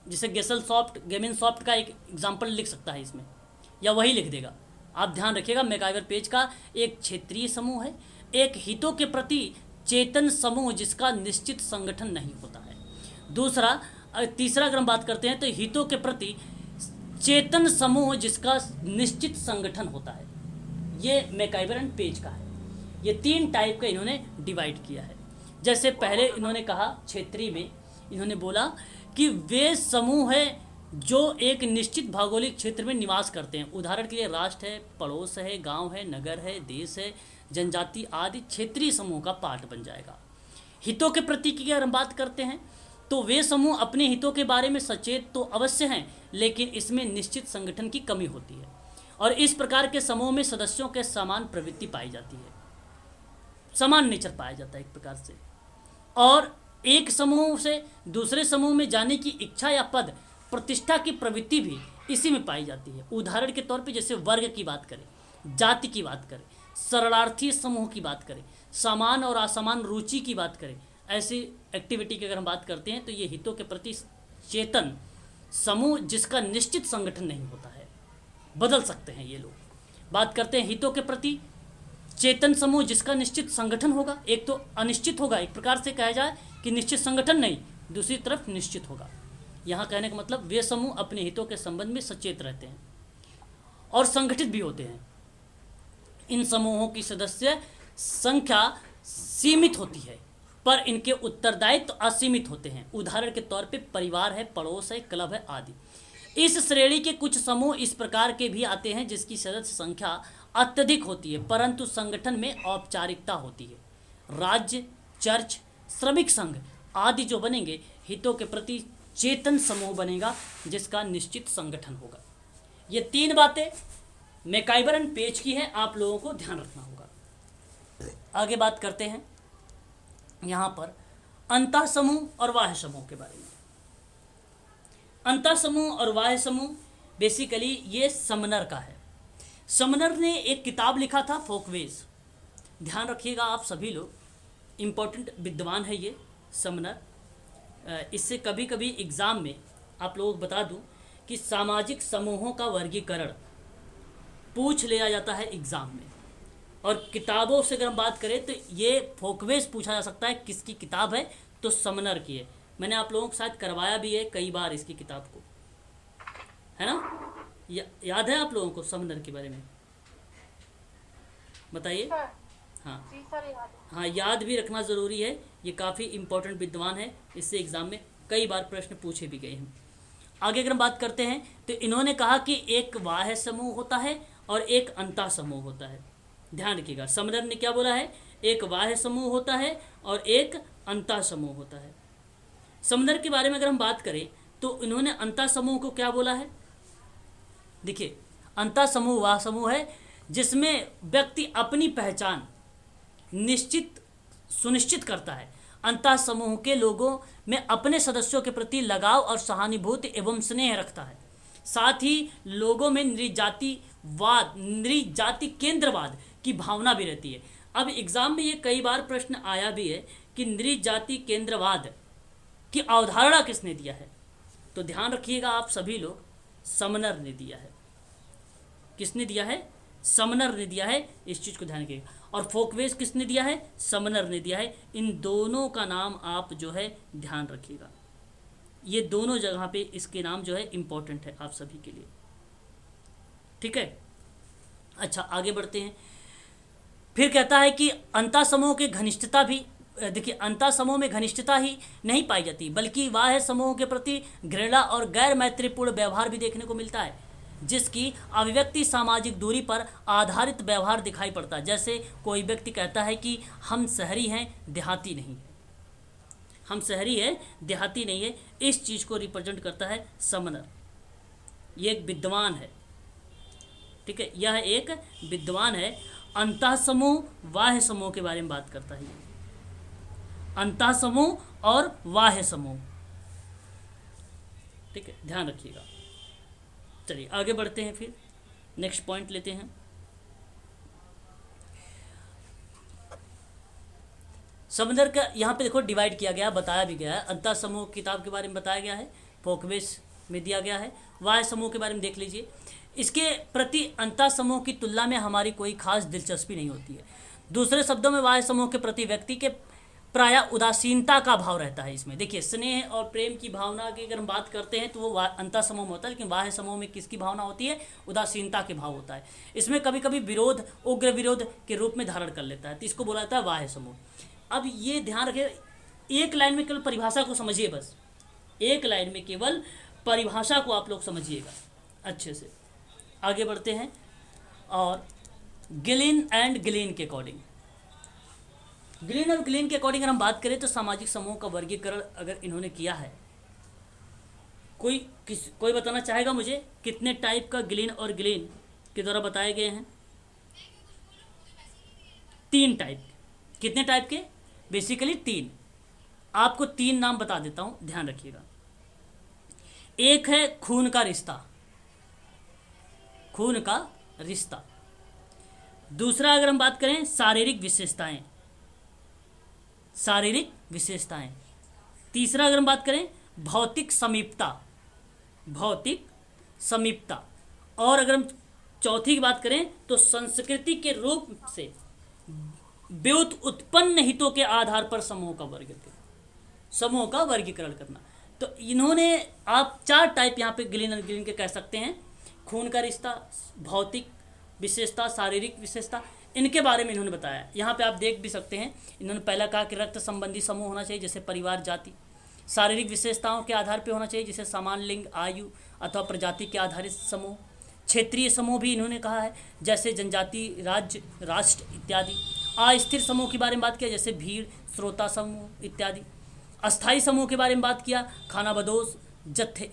जिसे गेसल सॉफ्ट, गेमिन सॉफ्ट का एक एग्जाम्पल लिख सकता है इसमें, या वही लिख देगा। आप ध्यान रखिएगा, मैकाइवर पेज का एक क्षेत्रीय समूह है, एक हितों के प्रति चेतन समूह जिसका निश्चित संगठन नहीं होता है। तीसरा अगर हम बात करते हैं तो हितों के प्रति चेतन समूह जिसका निश्चित संगठन होता है, ये मैकाइवर एंड पेज का है। ये 3 टाइप का इन्होंने डिवाइड किया है। जैसे पहले इन्होंने कहा क्षेत्रीय में, इन्होंने बोला कि वे समूह है जो एक निश्चित भौगोलिक क्षेत्र में निवास करते हैं। उदाहरण के लिए राष्ट्र है, पड़ोस है, गांव है, नगर है, देश है, जनजाति आदि क्षेत्रीय समूह का पार्ट बन जाएगा। हितों के प्रति की अगर हम बात करते हैं तो वे समूह अपने हितों के बारे में सचेत तो अवश्य हैं, लेकिन इसमें निश्चित संगठन की कमी होती है और इस प्रकार के समूह में सदस्यों के समान प्रवृत्ति पाई जाती है, समान नेचर पाया जाता है एक प्रकार से, और एक समूह से दूसरे समूह में जाने की इच्छा या पद प्रतिष्ठा की प्रवृत्ति भी इसी में पाई जाती है। उदाहरण के तौर पे जैसे वर्ग की बात करें, जाति की बात करें, शरणार्थी समूह की बात करें, समान और असमान रुचि की बात करें, ऐसी एक्टिविटी की अगर हम बात करते हैं तो ये हितों के प्रति चेतन समूह जिसका निश्चित संगठन नहीं होता है, बदल सकते हैं ये लोग। बात करते हैं हितों के प्रति चेतन समूह जिसका निश्चित संगठन होगा। एक तो अनिश्चित होगा, एक प्रकार से कहा जाए कि निश्चित संगठन नहीं, दूसरी तरफ निश्चित होगा। यहाँ कहने का मतलब वे समूह अपने हितों के संबंध में सचेत रहते हैं और संगठित भी होते हैं। इन समूहों की सदस्य संख्या सीमित होती है पर इनके उत्तरदायित्व असीमित होते हैं। उदाहरण के तौर पे परिवार है, पड़ोस है, क्लब है आदि। इस श्रेणी के कुछ समूह इस प्रकार के भी आते हैं जिसकी सदस्य संख्या अत्यधिक होती है परंतु संगठन में औपचारिकता होती है। राज्य, चर्च, श्रमिक संघ आदि जो बनेंगे हितों के प्रति चेतन समूह बनेगा जिसका निश्चित संगठन होगा। ये 3 बातें मैकाइवर एंड पेज की हैं, आप लोगों को ध्यान रखना होगा। आगे बात करते हैं यहाँ पर अंतः समूह और बाह्य समूह के बारे में। अंतः समूह और बाह्य समूह बेसिकली ये समनर का है। समनर ने एक किताब लिखा था फोकवेज, ध्यान रखिएगा आप सभी लोग, इम्पोर्टेंट विद्वान है ये समनर। इससे कभी कभी एग्ज़ाम में आप लोगों को बता दूं कि सामाजिक समूहों का वर्गीकरण पूछ लिया जाता है एग्ज़ाम में। और किताबों से अगर हम बात करें तो ये फोकवेज पूछा जा सकता है किसकी किताब है, तो समनर की है। मैंने आप लोगों को शायद करवाया भी है कई बार इसकी किताब को, है ना? याद है आप लोगों को समनर के बारे में? बताइए। हाँ जी सर, याद है। हाँ, याद भी रखना ज़रूरी है, ये काफ़ी इम्पोर्टेंट विद्वान है, इससे एग्ज़ाम में कई बार प्रश्न पूछे भी गए हैं। आगे अगर हम बात करते हैं तो इन्होंने कहा कि एक बाह्य समूह होता है और एक अंतः समूह होता है। ध्यान रखिएगा, समनर ने क्या बोला है? एक बाह्य समूह होता है और एक अंतः समूह होता है। समनर के बारे में अगर हम बात करें तो इन्होंने अंतः समूह को क्या बोला है? देखिए, अंतः समूह वह समूह है जिसमें व्यक्ति अपनी पहचान सुनिश्चित करता है। अंतः समूह के लोगों में अपने सदस्यों के प्रति लगाव और सहानुभूति एवं स्नेह रखता है। साथ ही लोगों में नृजाति केंद्रवाद की भावना भी रहती है। अब एग्जाम में ये कई बार प्रश्न आया भी है कि नृजाति केंद्रवाद की अवधारणा किसने दिया है? तो ध्यान रखिएगा आप सभी लोग, समनर ने दिया है। किसने दिया है? समनर ने दिया है, इस चीज़ को ध्यान रखिएगा। और फोकवेज किसने दिया है? समनर ने दिया है। इन दोनों का नाम आप जो है ध्यान रखिएगा, ये दोनों जगह पे इसके नाम जो है इम्पोर्टेंट है आप सभी के लिए, ठीक है? अच्छा, आगे बढ़ते हैं। फिर कहता है कि अंतः समूह की घनिष्ठता भी, देखिए, अंतः समूह में घनिष्ठता ही नहीं पाई जाती बल्कि बाह्य समूह के प्रति घृणा और गैर मैत्रीपूर्ण व्यवहार भी देखने को मिलता है, जिसकी अभिव्यक्ति सामाजिक दूरी पर आधारित व्यवहार दिखाई पड़ता है। जैसे कोई व्यक्ति कहता है कि हम शहरी हैं, देहाती नहीं है, हम शहरी है, देहाती नहीं है, इस चीज़ को रिप्रेजेंट करता है समनर। ये एक विद्वान है, ठीक है, यह एक विद्वान है। अंतः समूह बाह्य समूह के बारे में बात करता है, अंतः समूह और बाह्य समूह। ठीक है, ध्यान रखिएगा। चलिए आगे बढ़ते हैं, फिर नेक्स्ट पॉइंट लेते हैं। समंदर का यहाँ पे देखो डिवाइड किया गया, बताया भी गया है। अंतः समूह किताब के बारे में बताया गया है, फोकवेस में दिया गया है। वाह्य समूह के बारे में देख लीजिए। इसके प्रति अंतः समूह की तुलना में हमारी कोई खास दिलचस्पी नहीं होती है। दूसरे शब्दों में वाह्य समूह के प्रति व्यक्ति के प्रायः उदासीनता का भाव रहता है। इसमें देखिए स्नेह और प्रेम की भावना की अगर हम बात करते हैं तो वो अंतः समूह में होता है, लेकिन बाह्य समूह में किसकी भावना होती है? उदासीनता के भाव होता है। इसमें कभी कभी विरोध, उग्र विरोध के रूप में धारण कर लेता है, तो इसको बोला जाता है बाह्य समूह। अब ये ध्यान रखिए, एक लाइन में केवल परिभाषा को समझिए, बस एक लाइन में केवल परिभाषा को आप लोग समझिएगा अच्छे से। आगे बढ़ते हैं। और गिलिन एंड गिलिन के अकॉर्डिंग, गिलिन और गिलिन के अकॉर्डिंग अगर हम बात करें तो सामाजिक समूह का वर्गीकरण अगर इन्होंने किया है, कोई बताना चाहेगा मुझे कितने टाइप का गिलिन और गिलिन के द्वारा बताए गए हैं? 3 टाइप। कितने टाइप के? बेसिकली 3। आपको 3 नाम बता देता हूं, ध्यान रखिएगा। एक है खून का रिश्ता, खून का रिश्ता। दूसरा अगर हम बात करें शारीरिक विशेषताएं, शारीरिक विशेषताएं। तीसरा अगर हम बात करें भौतिक समीपता, भौतिक समीपता। और अगर हम चौथी की बात करें तो संस्कृति के रूप से व्युत्पन्न हितों के आधार पर समूह का वर्गीकरण करना। तो इन्होंने आप 4 टाइप यहाँ पे गिलिन और गिलिन के कह सकते हैं। खून का रिश्ता, भौतिक विशेषता, शारीरिक विशेषता, इनके बारे में इन्होंने बताया। यहाँ पे आप देख भी सकते हैं, इन्होंने पहला कहा कि रक्त संबंधी समूह होना चाहिए जैसे परिवार, जाति। शारीरिक विशेषताओं के आधार पर होना चाहिए जैसे समान लिंग, आयु अथवा प्रजाति के आधारित समूह। क्षेत्रीय समूह भी इन्होंने कहा है जैसे जनजाति, राज्य, राष्ट्र इत्यादि। अस्थिर समूह के बारे में बात किया जैसे भीड़, श्रोता समूह इत्यादि। अस्थायी समूह के बारे में बात किया, खानाबदोश, जत्थे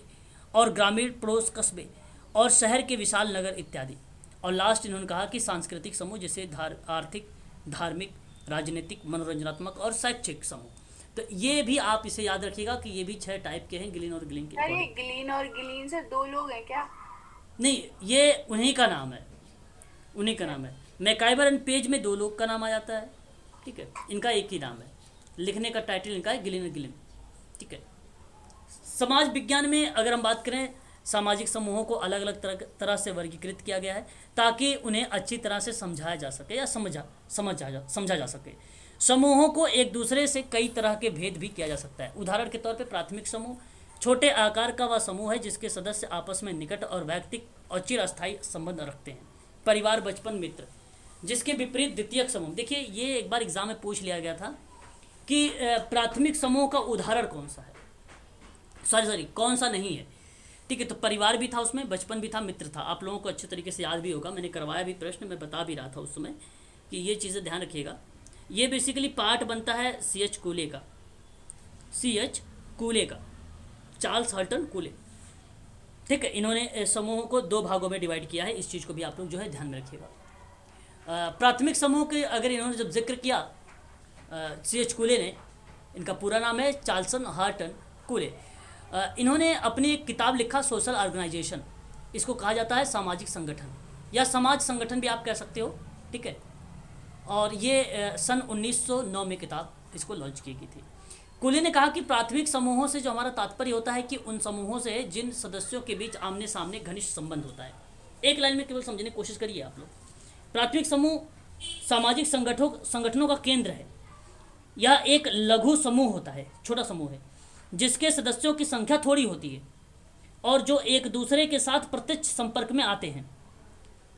और ग्रामीण पड़ोस, कस्बे और शहर के विशाल नगर इत्यादि। और लास्ट इन्होंने कहा कि सांस्कृतिक समूह जैसे आर्थिक, धार्मिक, राजनीतिक, मनोरंजनात्मक और शैक्षिक समूह। तो ये भी आप इसे याद रखिएगा कि ये भी 6 टाइप के हैं गिलिन और गिलिन के। अरे गिलिन और गिलिन से 2 लोग हैं क्या? नहीं, ये उन्हीं का नाम है, उन्हीं का नाम है। मैकाइवर एंड पेज में 2 लोग का नाम आ जाता है, ठीक है। इनका एक ही नाम है, लिखने का टाइटल इनका है गिलिन और गिलिन, ठीक है। समाज विज्ञान में अगर हम बात करें, सामाजिक समूहों को अलग अलग तरह से वर्गीकृत किया गया है ताकि उन्हें अच्छी तरह से समझाया जा सके या समझा जा सके। समूहों को एक दूसरे से कई तरह के भेद भी किया जा सकता है। उदाहरण के तौर पे प्राथमिक समूह छोटे आकार का वह समूह है जिसके सदस्य आपस में निकट और वैयक्तिक और चिरस्थायी संबंध रखते हैं। परिवार, बचपन, मित्र। जिसके विपरीत द्वितीयक समूह, देखिए ये एक बार एग्जाम में पूछ लिया गया था कि प्राथमिक समूह का उदाहरण कौन सा है, सॉरी कौन सा नहीं है, ठीक है। तो परिवार भी था उसमें, बचपन भी था, मित्र था। आप लोगों को अच्छे तरीके से याद भी होगा, मैंने करवाया भी प्रश्न, मैं बता भी रहा था उस समय कि ये चीज़ें ध्यान रखिएगा। ये बेसिकली पार्ट बनता है C.H. कूले का, C.H. कूले का, चार्ल्स हल्टन कूले, ठीक है। इन्होंने समूहों को 2 भागों में डिवाइड किया है, इस चीज़ को भी आप लोग जो है ध्यान में रखिएगा। प्राथमिक समूह के अगर इन्होंने जब जिक्र किया C.H. कूले ने, इनका पूरा नाम है चार्ल्सन हल्टन कूले। इन्होंने अपनी एक किताब लिखा सोशल ऑर्गेनाइजेशन, इसको कहा जाता है सामाजिक संगठन या समाज संगठन भी आप कह सकते हो, ठीक है। और ये सन 1909 में किताब इसको लॉन्च की गई थी। कूले ने कहा कि प्राथमिक समूहों से जो हमारा तात्पर्य होता है कि उन समूहों से जिन सदस्यों के बीच आमने सामने घनिष्ठ संबंध होता है। एक लाइन में केवल समझने की कोशिश करिए आप लोग। प्राथमिक समूह सामाजिक संगठनों का केंद्र है। यह एक लघु समूह होता है, छोटा समूह है, जिसके सदस्यों की संख्या थोड़ी होती है और जो एक दूसरे के साथ प्रत्यक्ष संपर्क में आते हैं।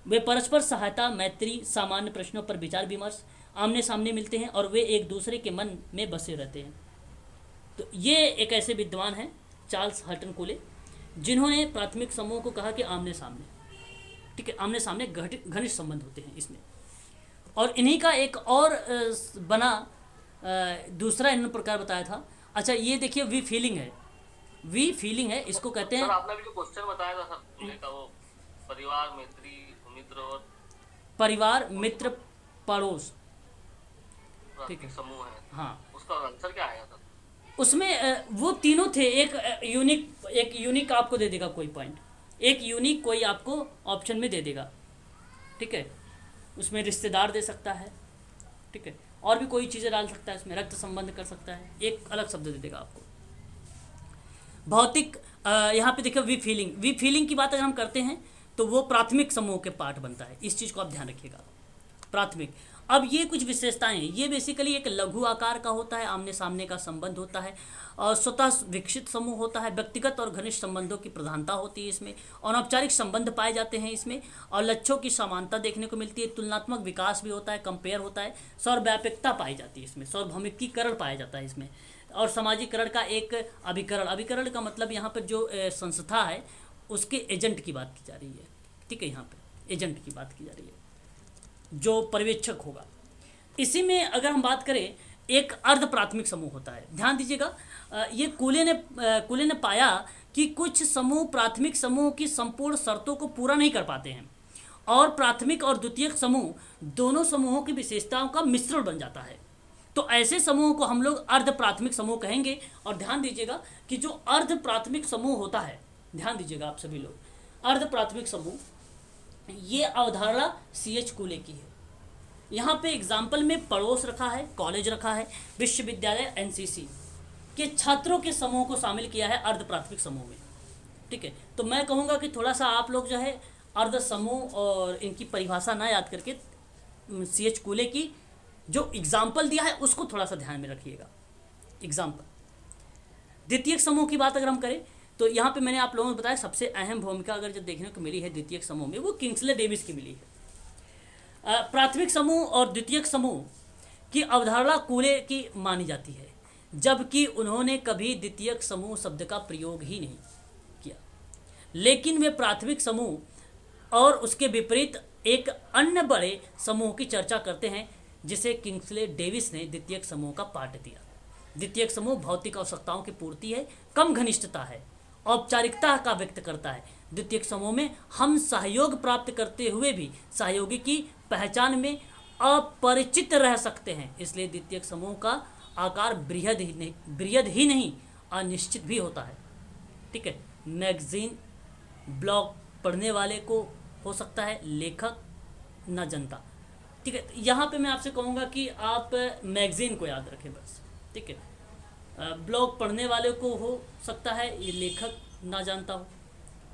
वे परस्पर सहायता, मैत्री, सामान्य प्रश्नों पर विचार विमर्श, आमने सामने मिलते हैं और वे एक दूसरे के मन में बसे रहते हैं। तो ये एक ऐसे विद्वान हैं चार्ल्स हल्टन कूले, जिन्होंने प्राथमिक समूह को कहा कि आमने सामने, ठीक है, आमने सामने घनिष्ठ संबंध होते हैं इसमें। और इन्हीं का एक और बना दूसरा इन्होंने प्रकार बताया था। अच्छा ये देखिए, वी फीलिंग है, इसको कहते हैं। सर आपने भी जो क्वेश्चन बताया था सर कूले का, वो परिवार, मित्र और परिवार, मित्र, पड़ोस, ठीक है, समूह है, हाँ। उसका आंसर क्या आया था? उसमें वो तीनों थे। एक यूनिक आपको दे देगा कोई पॉइंट, एक यूनिक कोई आपको ऑप्शन में दे देगा, ठीक है। उसमें रिश्तेदार दे सकता है, ठीक है, और भी कोई चीज़ें डाल सकता है, इसमें रक्त संबंध कर सकता है, एक अलग शब्द दे देगा आपको। भौतिक यहाँ पे देखिए वी फीलिंग की बात अगर हम करते हैं तो वो प्राथमिक समूह के पार्ट बनता है, इस चीज़ को आप ध्यान रखिएगा, प्राथमिक। अब ये कुछ विशेषताएं हैं, ये बेसिकली एक लघु आकार का होता है, आमने सामने का संबंध होता है, और स्वतः विकसित समूह होता है, व्यक्तिगत और घनिष्ठ संबंधों की प्रधानता होती है इसमें, अनौपचारिक संबंध पाए जाते हैं इसमें, और लक्ष्यों की समानता देखने को मिलती है, तुलनात्मक विकास भी होता है, कंपेयर होता है, सर्वव्यापकता पाई जाती है इसमें, सर्वभौमिकीकरण पाया जाता है इसमें, और सामाजिकरण का एक अभिकरण का मतलब यहाँ पर जो संस्था है उसके एजेंट की बात की जा रही है, ठीक है, यहाँ पे एजेंट की बात की जा रही है जो पर्यवेक्षक होगा। इसी में अगर हम बात करें, एक अर्ध प्राथमिक समूह होता है, ध्यान दीजिएगा। ये कूले ने पाया कि कुछ समूह प्राथमिक समूह की संपूर्ण शर्तों को पूरा नहीं कर पाते हैं, और प्राथमिक और द्वितीयक समूह दोनों समूहों की विशेषताओं का मिश्रण बन जाता है। तो ऐसे समूह को हम लोग अर्ध प्राथमिक समूह कहेंगे। और ध्यान दीजिएगा कि जो अर्ध प्राथमिक समूह होता है, ध्यान दीजिएगा आप सभी लोग, अर्ध प्राथमिक समूह, ये अवधारणा CH कूले की है। यहाँ पे एग्जाम्पल में पड़ोस रखा है, कॉलेज रखा है, विश्वविद्यालय NCC के छात्रों के समूह को शामिल किया है अर्ध प्राथमिक समूह में, ठीक है। तो मैं कहूँगा कि थोड़ा सा आप लोग जो है अर्ध समूह और इनकी परिभाषा ना याद करके CH कूले की जो एग्जाम्पल दिया है उसको थोड़ा सा ध्यान में रखिएगा। एग्जाम्पल द्वितीयक समूह की बात अगर हम करें तो यहाँ पे मैंने आप लोगों को बताया सबसे अहम भूमिका अगर जो देखने को मिली है द्वितीयक समूह में, वो किंग्सले डेविस की मिली है। प्राथमिक समूह और द्वितीयक समूह की अवधारणा कूले की मानी जाती है, जबकि उन्होंने कभी द्वितीयक समूह शब्द का प्रयोग ही नहीं किया। लेकिन वे प्राथमिक समूह और उसके विपरीत एक अन्य बड़े समूह की चर्चा करते हैं जिसे किंग्सले डेविस ने द्वितीयक समूह का पाठ दिया। द्वितीयक समूह भौतिक आवश्यकताओं की पूर्ति है, कम घनिष्ठता है, औपचारिकता का व्यक्त करता है। द्वितीयक समूह में हम सहयोग प्राप्त करते हुए भी सहयोगी की पहचान में अपरिचित रह सकते हैं, इसलिए द्वितीयक समूह का आकार बृहद ही नहीं अनिश्चित भी होता है, ठीक है। मैगजीन ब्लॉग पढ़ने वाले को हो सकता है, लेखक न जनता, ठीक है। यहाँ पे मैं आपसे कहूँगा कि आप मैगजीन को याद रखें बस, ठीक है। ब्लॉग पढ़ने वाले को हो सकता है, ये लेखक ना जानता हो।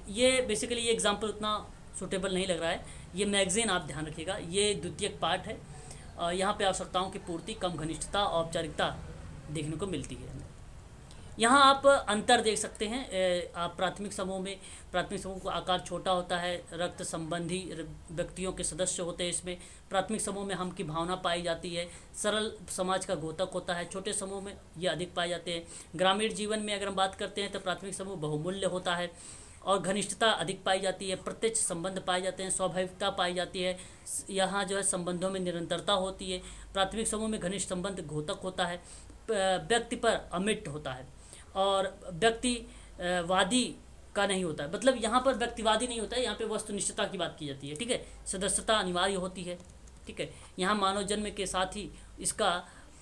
ये बेसिकली ये एग्जांपल उतना सूटेबल नहीं लग रहा है। ये मैगजीन आप ध्यान रखिएगा, ये द्वितीयक पार्ट है। यहाँ पे आवश्यकताओं की पूर्ति, कम घनिष्ठता, औपचारिकता देखने को मिलती है। यहाँ आप अंतर देख सकते हैं। आप प्राथमिक समूह का आकार छोटा होता है, रक्त संबंधी व्यक्तियों के सदस्य होते हैं इसमें। प्राथमिक समूह में हम की भावना पाई जाती है, सरल समाज का घोतक होता है। छोटे समूह में ये अधिक पाए जाते हैं। ग्रामीण जीवन में अगर हम बात करते हैं तो प्राथमिक समूह बहुमूल्य होता है और घनिष्ठता अधिक पाई जाती है, प्रत्यक्ष संबंध पाए जाते हैं, स्वाभाविकता पाई जाती है। यहाँ जो है संबंधों में निरंतरता होती है। प्राथमिक समूह में घनिष्ठ संबंध घोतक होता है, व्यक्ति पर अमिट होता है और व्यक्तिवादी का नहीं होता है। मतलब यहाँ पर व्यक्तिवादी नहीं होता है, यहाँ पे वस्तुनिष्ठता की बात की जाती है, ठीक है। सदस्यता अनिवार्य होती है, ठीक है। यहाँ मानव जन्म के साथ ही इसका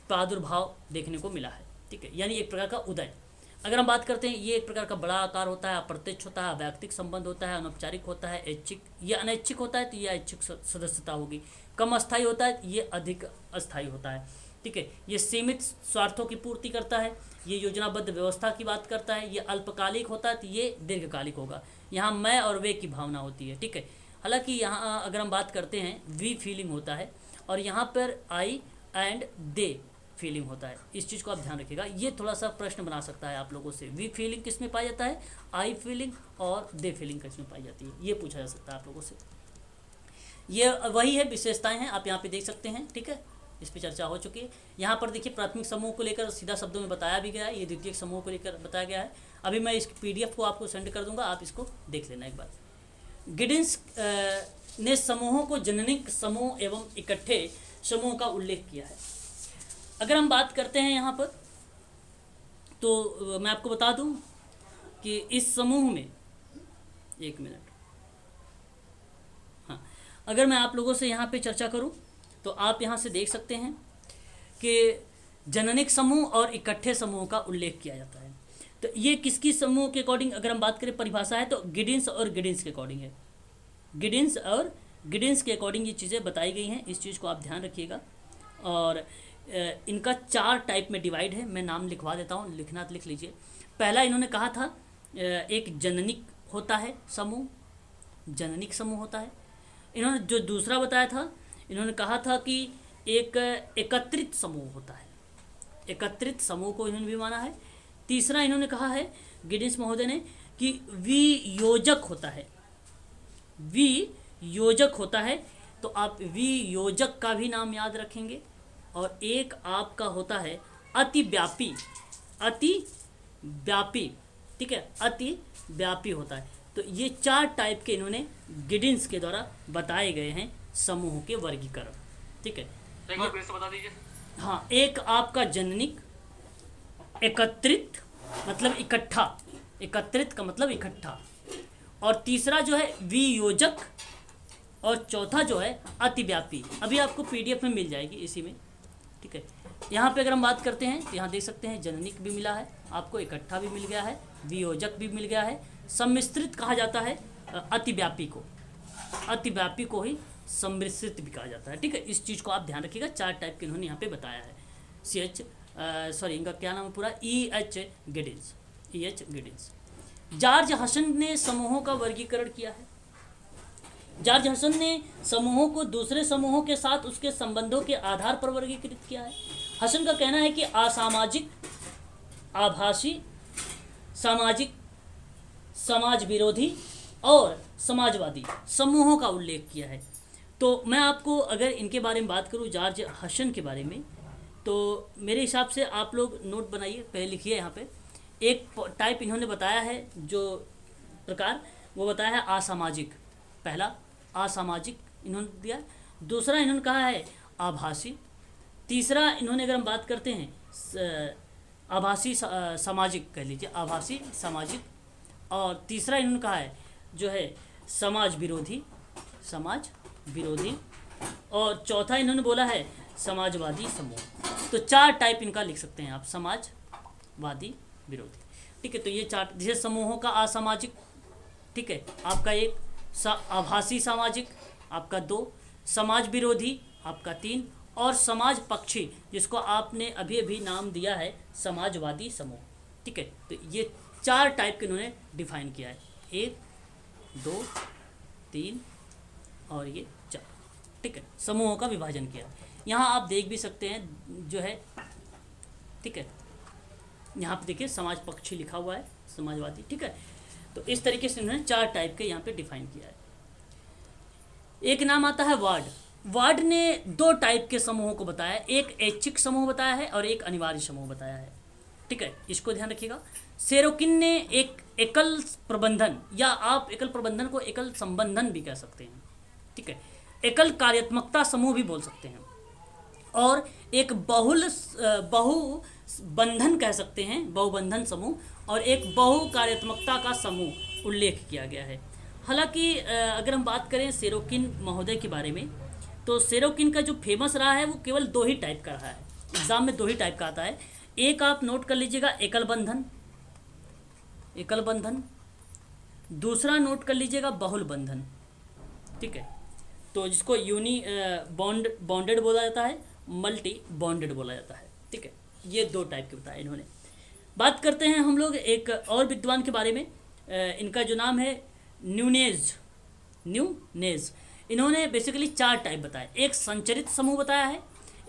प्रादुर्भाव देखने को मिला है, ठीक है, यानी एक प्रकार का उदय। अगर हम बात करते हैं, ये एक प्रकार का बड़ा आकार होता है, अप्रत्यक्ष होता है, वैयक्तिक संबंध होता है, अनौपचारिक होता है, ऐच्छिक या अनैच्छिक होता है तो ये ऐच्छिक सदस्यता होगी। कम अस्थायी होता है, ये अधिक अस्थायी होता है, ठीक है। ये सीमित स्वार्थों की पूर्ति करता है, ये योजनाबद्ध व्यवस्था की बात करता है, ये अल्पकालिक होता है तो ये दीर्घकालिक होगा। यहाँ मैं और वे की भावना होती है, ठीक है। हालांकि यहाँ अगर हम बात करते हैं वी फीलिंग होता है और यहाँ पर आई एंड दे फीलिंग होता है। इस चीज़ को आप ध्यान रखिएगा, ये थोड़ा सा प्रश्न बना सकता है आप लोगों से। वी फीलिंग किस में पाया जाता है, आई फीलिंग और दे फीलिंग किस में पाई जाती है, ये पूछा जा सकता है आप लोगों से। ये वही है, विशेषताएं हैं, आप यहाँ पे देख सकते हैं, ठीक है। इस पर चर्चा हो चुकी है। यहाँ पर देखिए प्राथमिक समूह को लेकर सीधा शब्दों में बताया भी गया है, ये द्वितीयक समूह को लेकर बताया गया है। अभी मैं इस PDF को आपको सेंड कर दूंगा, आप इसको देख लेना एक बार। गिडिंस ने समूहों को जननिक समूह एवं इकट्ठे समूह का उल्लेख किया है। अगर हम बात करते हैं यहाँ पर तो मैं आपको बता दूं कि इस समूह में, एक मिनट, हाँ, अगर मैं आप लोगों से यहाँ पे चर्चा करूं तो आप यहाँ से देख सकते हैं कि जननिक समूह और इकट्ठे समूह का उल्लेख किया जाता है। तो ये किसकी समूह के अकॉर्डिंग अगर हम बात करें परिभाषा है तो गिडिन्स और गिडिन्स के अकॉर्डिंग है। गिडिन्स और गिडिन्स के अकॉर्डिंग ये चीज़ें बताई गई हैं, इस चीज़ को आप ध्यान रखिएगा। और इनका 4 टाइप में डिवाइड है, मैं नाम लिखवा देता हूँ, लिखना तो लिख लीजिए। पहला इन्होंने कहा था एक जननिक होता है समूह, जननिक समूह होता है। इन्होंने जो दूसरा बताया था, इन्होंने कहा था कि एक एकत्रित समूह होता है, एकत्रित समूह को इन्होंने भी माना है। तीसरा इन्होंने कहा है गिडिन्स महोदय ने कि वियोजक होता है, वियोजक होता है। तो आप वियोजक का भी नाम याद रखेंगे। और एक आपका होता है अतिव्यापी, अतिव्यापी, ठीक है, अतिव्यापी होता है। तो ये 4 टाइप के इन्होंने गिडिन्स के द्वारा बताए गए हैं समूह के वर्गीकरण, ठीक है। एक बार फिर से बता दीजिए। हाँ, एक आपका जननिक, एकत्रित मतलब इकट्ठा, एकत्रित का मतलब इकट्ठा, और तीसरा जो है वियोजक, और चौथा जो है अतिव्यापी। अभी आपको पीडीएफ में मिल जाएगी इसी में, ठीक है। यहाँ पे अगर हम बात करते हैं तो यहाँ देख सकते हैं जननिक भी मिला है आपको, इकट्ठा भी मिल गया है, वियोजक भी मिल गया है, सम्मिश्रित कहा जाता है अतिव्यापी को, अतिव्यापी को ही सम्मिश्रित भी कहा जाता है, ठीक है। इस चीज़ को आप ध्यान रखिएगा। 4 टाइप के इन्होंने यहाँ पे बताया है। सॉरी, इनका क्या नाम है पूरा, E.H. गिडिन्स, E.H. गिडिन्स। जॉर्ज हसन ने समूहों का वर्गीकरण किया है। जॉर्ज हसन ने समूहों को दूसरे समूहों के साथ उसके संबंधों के आधार पर वर्गीकृत किया है। हसन का कहना है कि असामाजिक, आभासी, सामाजिक, समाज विरोधी और समाजवादी समूहों का उल्लेख किया है। तो मैं आपको अगर इनके बारे में बात करूं, जॉर्ज हसन के बारे में, तो मेरे हिसाब से आप लोग नोट बनाइए, पहले लिखिए यहाँ पे। एक टाइप इन्होंने बताया है जो प्रकार, वो बताया है असामाजिक। पहला असामाजिक इन्होंने दिया, दूसरा इन्होंने कहा है आभासी, तीसरा इन्होंने अगर हम बात करते हैं आभासी सामाजिक कह लीजिए, आभासी सामाजिक, और तीसरा इन्होंने कहा है जो है समाज विरोधी, समाज विरोधी, और चौथा इन्होंने बोला है समाजवादी समूह। तो 4 टाइप इनका लिख सकते हैं आप, समाजवादी, विरोधी, ठीक है। तो ये 4 जैसे समूहों का असामाजिक, ठीक है, आपका 1, आभासी सामाजिक आपका 2, समाज विरोधी आपका 3, और समाज पक्षी जिसको आपने अभी अभी नाम दिया है समाजवादी समूह, ठीक है। तो ये 4 टाइप के इन्होंने डिफाइन किया है, 1, 2, 3 और ये 4, ठीक है, समूहों का विभाजन किया। यहाँ आप देख भी सकते हैं जो है, ठीक है, यहाँ पे देखिए समाज पक्षी लिखा हुआ है, समाजवादी, ठीक है। तो इस तरीके से इन्होंने 4 टाइप के यहाँ पे डिफाइन किया है। एक नाम आता है वार्ड। वार्ड ने 2 टाइप के समूहों को बताया, एक ऐच्छिक समूह बताया है और एक अनिवार्य समूह बताया है, ठीक है, इसको ध्यान रखिएगा। सेरोकिन ने एक एकल प्रबंधन, या आप एकल प्रबंधन को एकल संबंधन भी कह सकते हैं, ठीक है, एकल कार्यात्मकता समूह भी बोल सकते हैं, और एक बहुबंधन कह सकते हैं, बहुबंधन समूह, और एक बहु कार्यात्मकता का समूह उल्लेख किया गया है। हालांकि अगर हम बात करें सेरोकिन महोदय के बारे में, तो सेरोकिन का जो फेमस रहा है वो केवल 2 ही टाइप का रहा है, एग्जाम में 2 ही टाइप का आता है। एक आप नोट कर लीजिएगा, एकल बंधन, एकल बंधन, दूसरा नोट कर लीजिएगा बहुल बंधन, ठीक है। तो जिसको यूनी बॉन्डेड बोला जाता है, मल्टी बॉन्डेड बोला जाता है, ठीक है। ये 2 टाइप के बताए इन्होंने। बात करते हैं हम लोग एक और विद्वान के बारे में, इनका जो नाम है न्यूनेज, इन्होंने बेसिकली 4 टाइप बताए। एक संचरित समूह बताया है,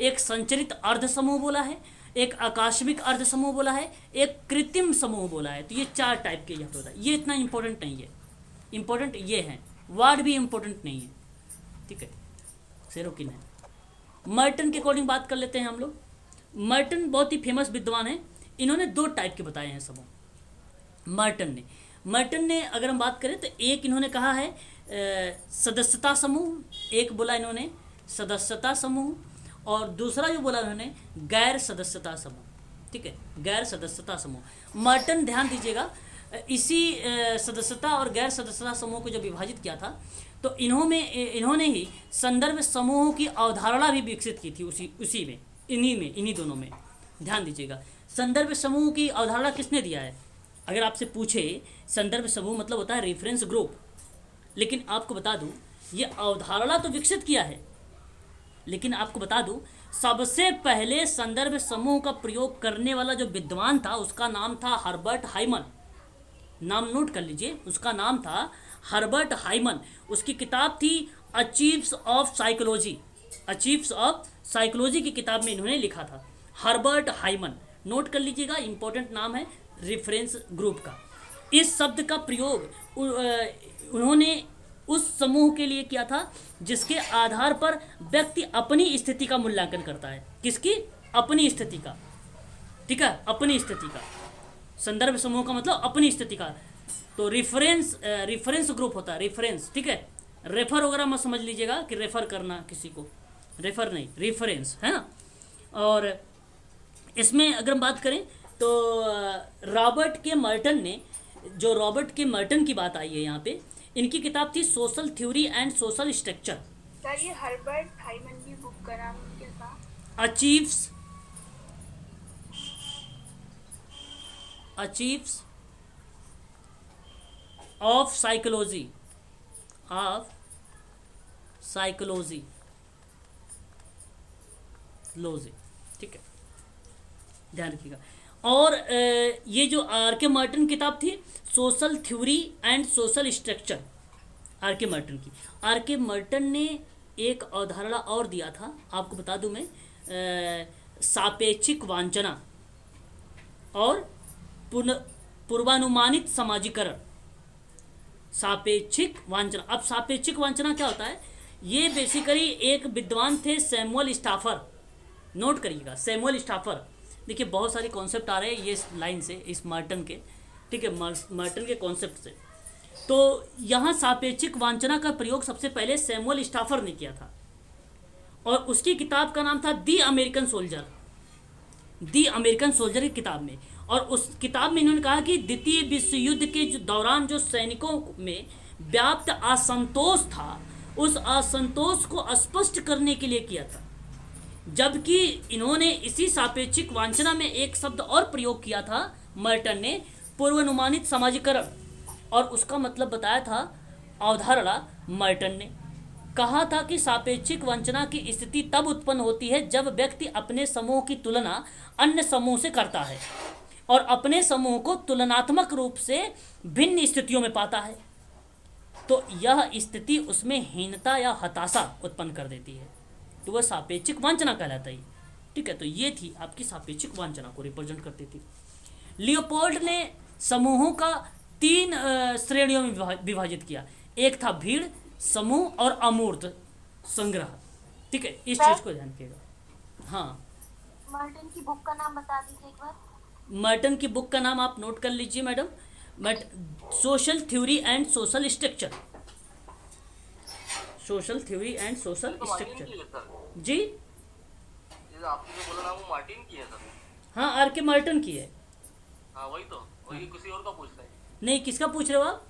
एक संचरित अर्ध समूह बोला है, एक आकस्मिक अर्ध समूह बोला है, एक कृत्रिम समूह बोला है। तो ये 4 टाइप के यहाँ पे बताया। ये इतना इंपॉर्टेंट नहीं है, इंपॉर्टेंट ये है, वर्ड भी इंपॉर्टेंट नहीं है, ठीक है, सेरोकिन है। मर्टन के अकॉर्डिंग बात कर लेते हैं हम लोग। मर्टन बहुत ही फेमस विद्वान है, इन्होंने 2 टाइप के बताए हैं समूह। मर्टन ने अगर हम बात करें तो एक इन्होंने कहा है सदस्यता समूह, एक बोला इन्होंने सदस्यता समूह, और दूसरा जो बोला उन्होंने गैर सदस्यता समूह, ठीक है, गैर सदस्यता समूह। मर्टन ध्यान दीजिएगा, इसी सदस्यता और गैर सदस्यता समूह को जब विभाजित किया था तो इन्होंने ही संदर्भ समूहों की अवधारणा भी विकसित की थी, उसी में, इन्हीं दोनों में ध्यान दीजिएगा, संदर्भ समूह की अवधारणा किसने दिया है? अगर आपसे पूछे संदर्भ समूह मतलब होता है रेफरेंस ग्रुप, लेकिन आपको बता दूं ये अवधारणा तो विकसित किया है, लेकिन आपको बता दूं सबसे पहले संदर्भ समूह का प्रयोग करने वाला जो विद्वान था उसका नाम था हर्बर्ट हाइमन। नाम नोट कर लीजिए, उसका नाम था हर्बर्ट हाइमन। उसकी किताब थी achieves of psychology. Achieves of psychology की किताब में इन्होंने लिखा था, हर्बर्ट हाइमन। नोट कर लीजिएगा, इंपॉर्टेंट नाम है रेफरेंस ग्रुप का। इस शब्द का प्रयोग उन्होंने उस समूह के लिए किया था जिसके आधार पर व्यक्ति अपनी स्थिति का मूल्यांकन करता है। किसकी? अपनी स्थिति का, ठीक है, अपनी स्थिति का। संदर्भ समूह का मतलब अपनी स्थिति का। तो रेफरेंस ग्रुप होता है, रेफरेंस, ठीक है। रेफर वगैरह मत समझ लीजिएगा कि रेफर करना किसी को, रेफर नहीं, रेफरेंस है ना। और इसमें अगर हम बात करें तो रॉबर्ट के मर्टन की बात आई है यहाँ पे। इनकी किताब थी social theory and social structure. Sir ये हर्बर्ट हाइमन की बुक का नाम क्या था? अचीव्स ऑफ साइकोलॉजी, ठीक है, ध्यान रखिएगा। और ये जो आर के मार्टिन किताब थी social theory and social structure, R K Merton ने एक अवधारणा और दिया था, आपको बता दूं मैं, सापेक्षिक वांछना और पूर्वानुमानित समाजीकरण। सापेक्षिक वांछना, अब सापेक्षिक वांछना क्या होता है? ये बेसिकली एक विद्वान थे सैमुअल स्टाफर। नोट करिएगा, सैमुअल स्टाफर। देखिए बहुत सारे कॉन्सेप्ट आ रहे हैं ये लाइन से, इस मार्टन के, ठीक है, मार्टन के कॉन्सेप्ट से। तो यहाँ सापेक्षिक वांछना का प्रयोग सबसे पहले सैमुअल स्टाफर ने किया था और उसकी किताब का नाम था दी अमेरिकन सोल्जर की किताब में। और उस किताब में इन्होंने कहा कि द्वितीय विश्व युद्ध के दौरान जो सैनिकों में व्याप्त असंतोष था, उस असंतोष को स्पष्ट करने के लिए किया था। जबकि इन्होंने इसी सापेक्षिक वांछना में एक शब्द और प्रयोग किया था मर्टन ने, पूर्वानुमानित समाजीकरण, और उसका मतलब बताया था अवधारणा। मर्टन ने कहा था कि सापेक्षिक वांछना की स्थिति तब उत्पन्न होती है जब व्यक्ति अपने समूह की तुलना अन्य समूह से करता है और अपने समूह को तुलनात्मक रूप से भिन्न स्थितियों में पाता है, तो यह स्थिति उसमें हीनता या हताशा उत्पन्न कर देती है, तो वह सापेक्षिक वांछना कहलाता है, ठीक है। तो ये थी आपकी सापेक्षिक वांछना को रिप्रेजेंट करती थी। लियोपोल्ड ने समूहों का 3 श्रेणियों में विभाजित किया। एक था भीड़, समूह और अमूर्त संग्रह, ठीक है, इस चीज को ध्यान रखिएगा। हाँ, मर्टन की बुक का नाम बता दीजिए एक बार। मर्टन की बुक का नाम आप नोट कर लीजिए madam, social theory and social structure. Social theory and social structure जी, ये आपने जो बोला ना वो मार्टिन की है सर? हाँ, आर के मार्टिन की है। हाँ वही तो, वही किसी और का पूछता है। नहीं, किसका पूछ रहे हो आप?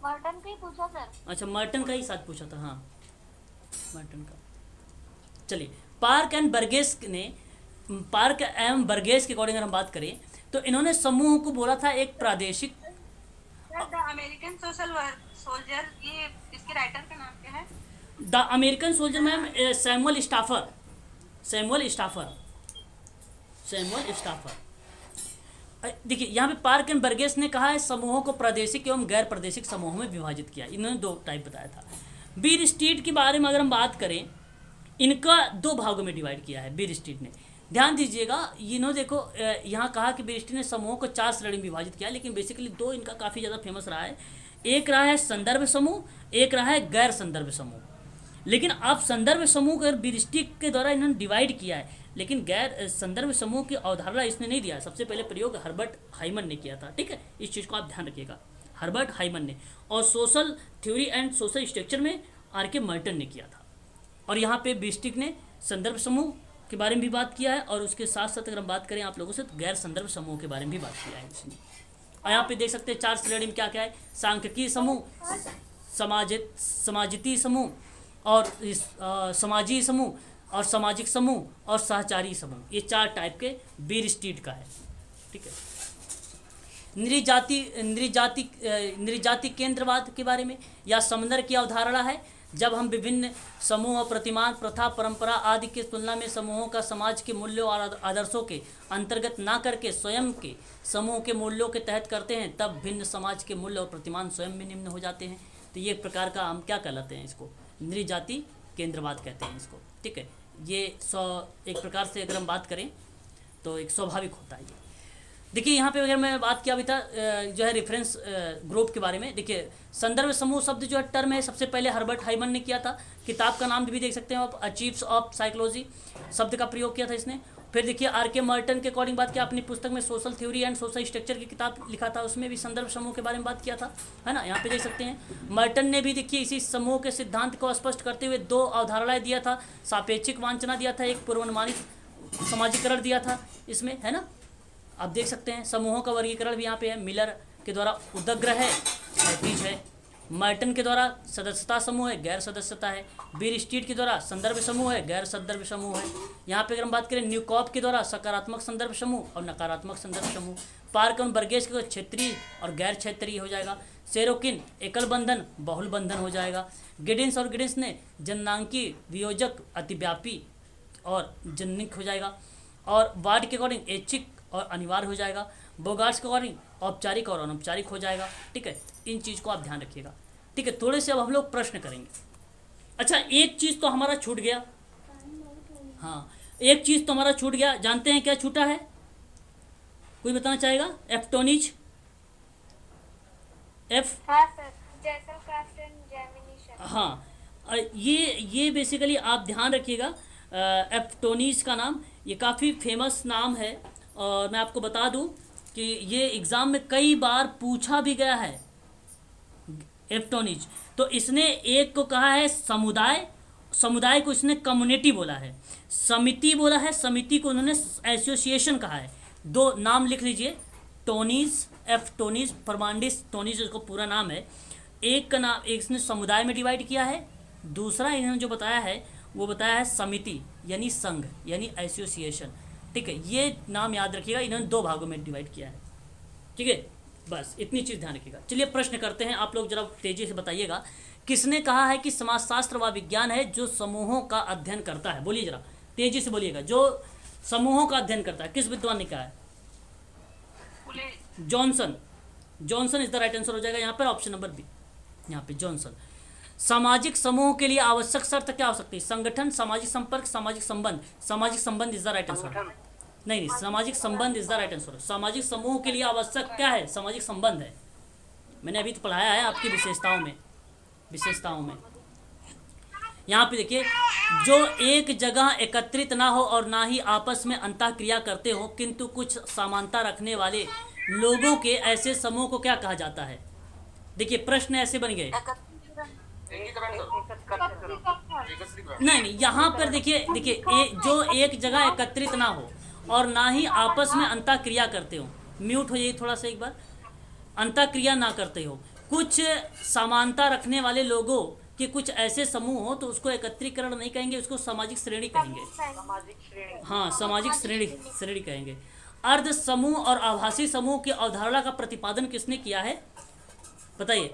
मर्टन का ही पूछा सर। अच्छा, मार्टिन का ही साथ पूछा था, हाँ मार्टिन का। चलिए, पार्क एवं बर्गेस के अकॉर्डिंग अगर हम बात करें तो इन्होंने समूह को बोला था एक प्रादेशिक। द अमेरिकन सोल्जर, ये इसके राइटर का नाम क्या है? The American soldier ma'am Samuel staffer. देखिए यहाँ पे पार्क एंड बर्गेस ने कहा है समूहों को प्रादेशिक एवं गैर प्रादेशिक समूहों में विभाजित किया। इन्होंने 2 टाइप बताया था। बीर स्ट्रीट के बारे में अगर हम बात करें, इनका 2 भागों में डिवाइड किया है बीर स्ट्रीट ने। ध्यान दीजिएगा, इन्होंने देखो यहाँ कहा कि बीर स्ट्रीट ने समूहों को 4 श्रेणी में विभाजित किया, लेकिन बेसिकली 2 इनका काफ़ी ज़्यादा फेमस रहा है। एक रहा है संदर्भ समूह, एक रहा है गैर संदर्भ समूह। लेकिन आप संदर्भ समूह को बीर स्ट्रीट के द्वारा इन्होंने डिवाइड किया है, लेकिन गैर संदर्भ समूह की अवधारणा इसने नहीं दिया। सबसे पहले प्रयोग हर्बर्ट हाइमन ने किया था, ठीक है, इस चीज़ को आप ध्यान रखिएगा, हर्बर्ट हाइमन ने। और social theory and social structure में आर के मार्टिन ने किया था। और यहाँ पे बिस्टिक ने संदर्भ समूह के बारे में भी बात किया है, और उसके साथ साथ अगर हम बात करें आप लोगों से, तो गैर संदर्भ समूह के बारे में भी बात किया है इसने। और यहाँ पे देख सकते हैं 4 श्रेणी में क्या क्या है: सांख्यिकी समूह, समाजिती समूह और समाजी समूह, और सामाजिक समूह और सहचारी समूह, ये 4 टाइप के बीर स्ट्रीट का है। ठीक है। नृजाति केंद्रवाद के बारे में या समंदर की अवधारणा है, जब हम विभिन्न समूह, प्रतिमान, प्रथा, परंपरा आदि की तुलना में समूहों का समाज के मूल्यों और आदर्शों के अंतर्गत ना करके स्वयं के समूह के मूल्यों के तहत करते हैं, तब भिन्न समाज के मूल्य और प्रतिमान स्वयं में निम्न हो जाते हैं। तो ये एक प्रकार का हम क्या कहलाते हैं, इसको नृजाति केंद्रवाद कहते हैं इसको। ठीक है। ये एक प्रकार से अगर हम बात करें तो एक स्वाभाविक होता है ये। देखिए यहाँ पे अगर मैं बात किया अभी था जो है रेफरेंस ग्रुप के बारे में, देखिए संदर्भ समूह शब्द जो है टर्म है, सबसे पहले हर्बर्ट हाइमन ने किया था। किताब का नाम भी देख सकते हैं आप, अचीव्स ऑफ साइकोलॉजी शब्द का प्रयोग किया था इसने। फिर देखिए आर.के. मर्टन के अकॉर्डिंग बात किया, अपनी पुस्तक में social theory and social structure की किताब लिखा था, उसमें भी संदर्भ समूह के बारे में बात किया था, है ना। यहाँ पे देख सकते हैं मर्टन ने भी देखिए इसी समूह के सिद्धांत को स्पष्ट करते हुए 2 अवधारणाएं दिया था, सापेक्षिक वांछना दिया था, एक पूर्वानुमानित समाजीकरण दिया था इसमें, है ना। आप देख सकते हैं समूहों का वर्गीकरण भी यहाँ पे है। मिलर के द्वारा उदग्र है, क्षैतिज है। मर्टन के द्वारा सदस्यता समूह है, गैर सदस्यता है। बीर स्ट्रीट के द्वारा संदर्भ समूह है, गैर संदर्भ समूह है। यहाँ पे अगर हम बात करें न्यूकॉप के द्वारा सकारात्मक संदर्भ समूह और नकारात्मक संदर्भ समूह। पार्क और बर्गेस के क्षेत्रीय और गैर क्षेत्रीय हो जाएगा। सेरोकिन एकल बंधन बहुल बंधन हो जाएगा। गिडिंस और गिडिंस ने जननांकीय वियोजक अतिव्यापी और जननिक हो जाएगा। और वार्ड के अकॉर्डिंग ऐच्छिक और अनिवार्य हो जाएगा। बोगार्ट्स के अकॉर्डिंग औपचारिक और अनौपचारिक हो जाएगा। ठीक है, इन चीज़ को आप ध्यान रखिएगा। ठीक है, थोड़े से अब हम लोग प्रश्न करेंगे। अच्छा, एक चीज़ तो हमारा छूट गया। हाँ, एक चीज़ तो हमारा छूट गया, जानते हैं क्या छूटा है? कोई बताना चाहेगा? एफ्टोनिज हाँ, ये बेसिकली आप ध्यान रखिएगा। एफ्टोनिज का नाम, ये काफ़ी फेमस नाम है और मैं आपको बता दूं कि ये एग्ज़ाम में कई बार पूछा भी गया है। एफ्टोनिज तो इसने एक को कहा है समुदाय, समुदाय को इसने कम्युनिटी बोला है, समिति बोला है, समिति को उन्होंने एसोसिएशन कहा है। 2 नाम लिख लीजिए, टोनीज, एफ्टोनिज, फर्नांडिस टोनीज उसको पूरा नाम है। एक का नाम, एक इसने समुदाय में डिवाइड किया है, दूसरा इन्होंने जो बताया है वो बताया है समिति यानी संघ यानी एसोसिएशन। ठीक है, ये नाम याद रखिएगा, इन्होंने 2 भागों में डिवाइड किया है। ठीक है, बस इतनी चीज़ ध्यान रखिएगा। चलिए प्रश्न करते हैं, आप लोग जरा तेजी से बताइएगा। किसने कहा है कि समाजशास्त्र वह विज्ञान है जो समूहों का अध्ययन करता है? बोलिए जरा, तेजी से बोलिएगा। जो समूहों का अध्ययन करता है, किस विद्वान ने कहा है? Johnson. Johnson is the right answer हो जाएगा यहाँ पर, ऑप्शन नंबर बी, यहाँ पे जॉनसन। सामाजिक समूह के लिए आवश्यक शर्त क्या हो सकती है? संगठन, सामाजिक संपर्क, सामाजिक संबंध। सामाजिक संबंध इज द राइट आंसर। नहीं, सामाजिक संबंध इज द राइट आंसर। सामाजिक समूह के लिए आवश्यक क्या है? सामाजिक संबंध है। मैंने अभी तो पढ़ाया है आपकी विशेषताओं में। यहाँ पे देखिए, जो एक जगह एकत्रित ना हो और ना ही आपस में अंतःक्रिया करते हो, किंतु कुछ समानता रखने वाले लोगों के ऐसे समूह को क्या कहा जाता है? देखिए प्रश्न ऐसे बन गए। नहीं, यहाँ पर देखिए जो एक जगह एकत्रित ना हो और ना ही आपस में अंतःक्रिया करते हो। म्यूट हो जाइए थोड़ा सा एक बार। अंतःक्रिया ना करते हो, कुछ समानता रखने वाले लोगों के कुछ ऐसे समूह हो, तो उसको एकत्रीकरण नहीं कहेंगे, उसको सामाजिक श्रेणी कहेंगे। हाँ, सामाजिक श्रेणी कहेंगे। अर्ध समूह और आभासी समूह की अवधारणा का प्रतिपादन किसने किया है? बताइए।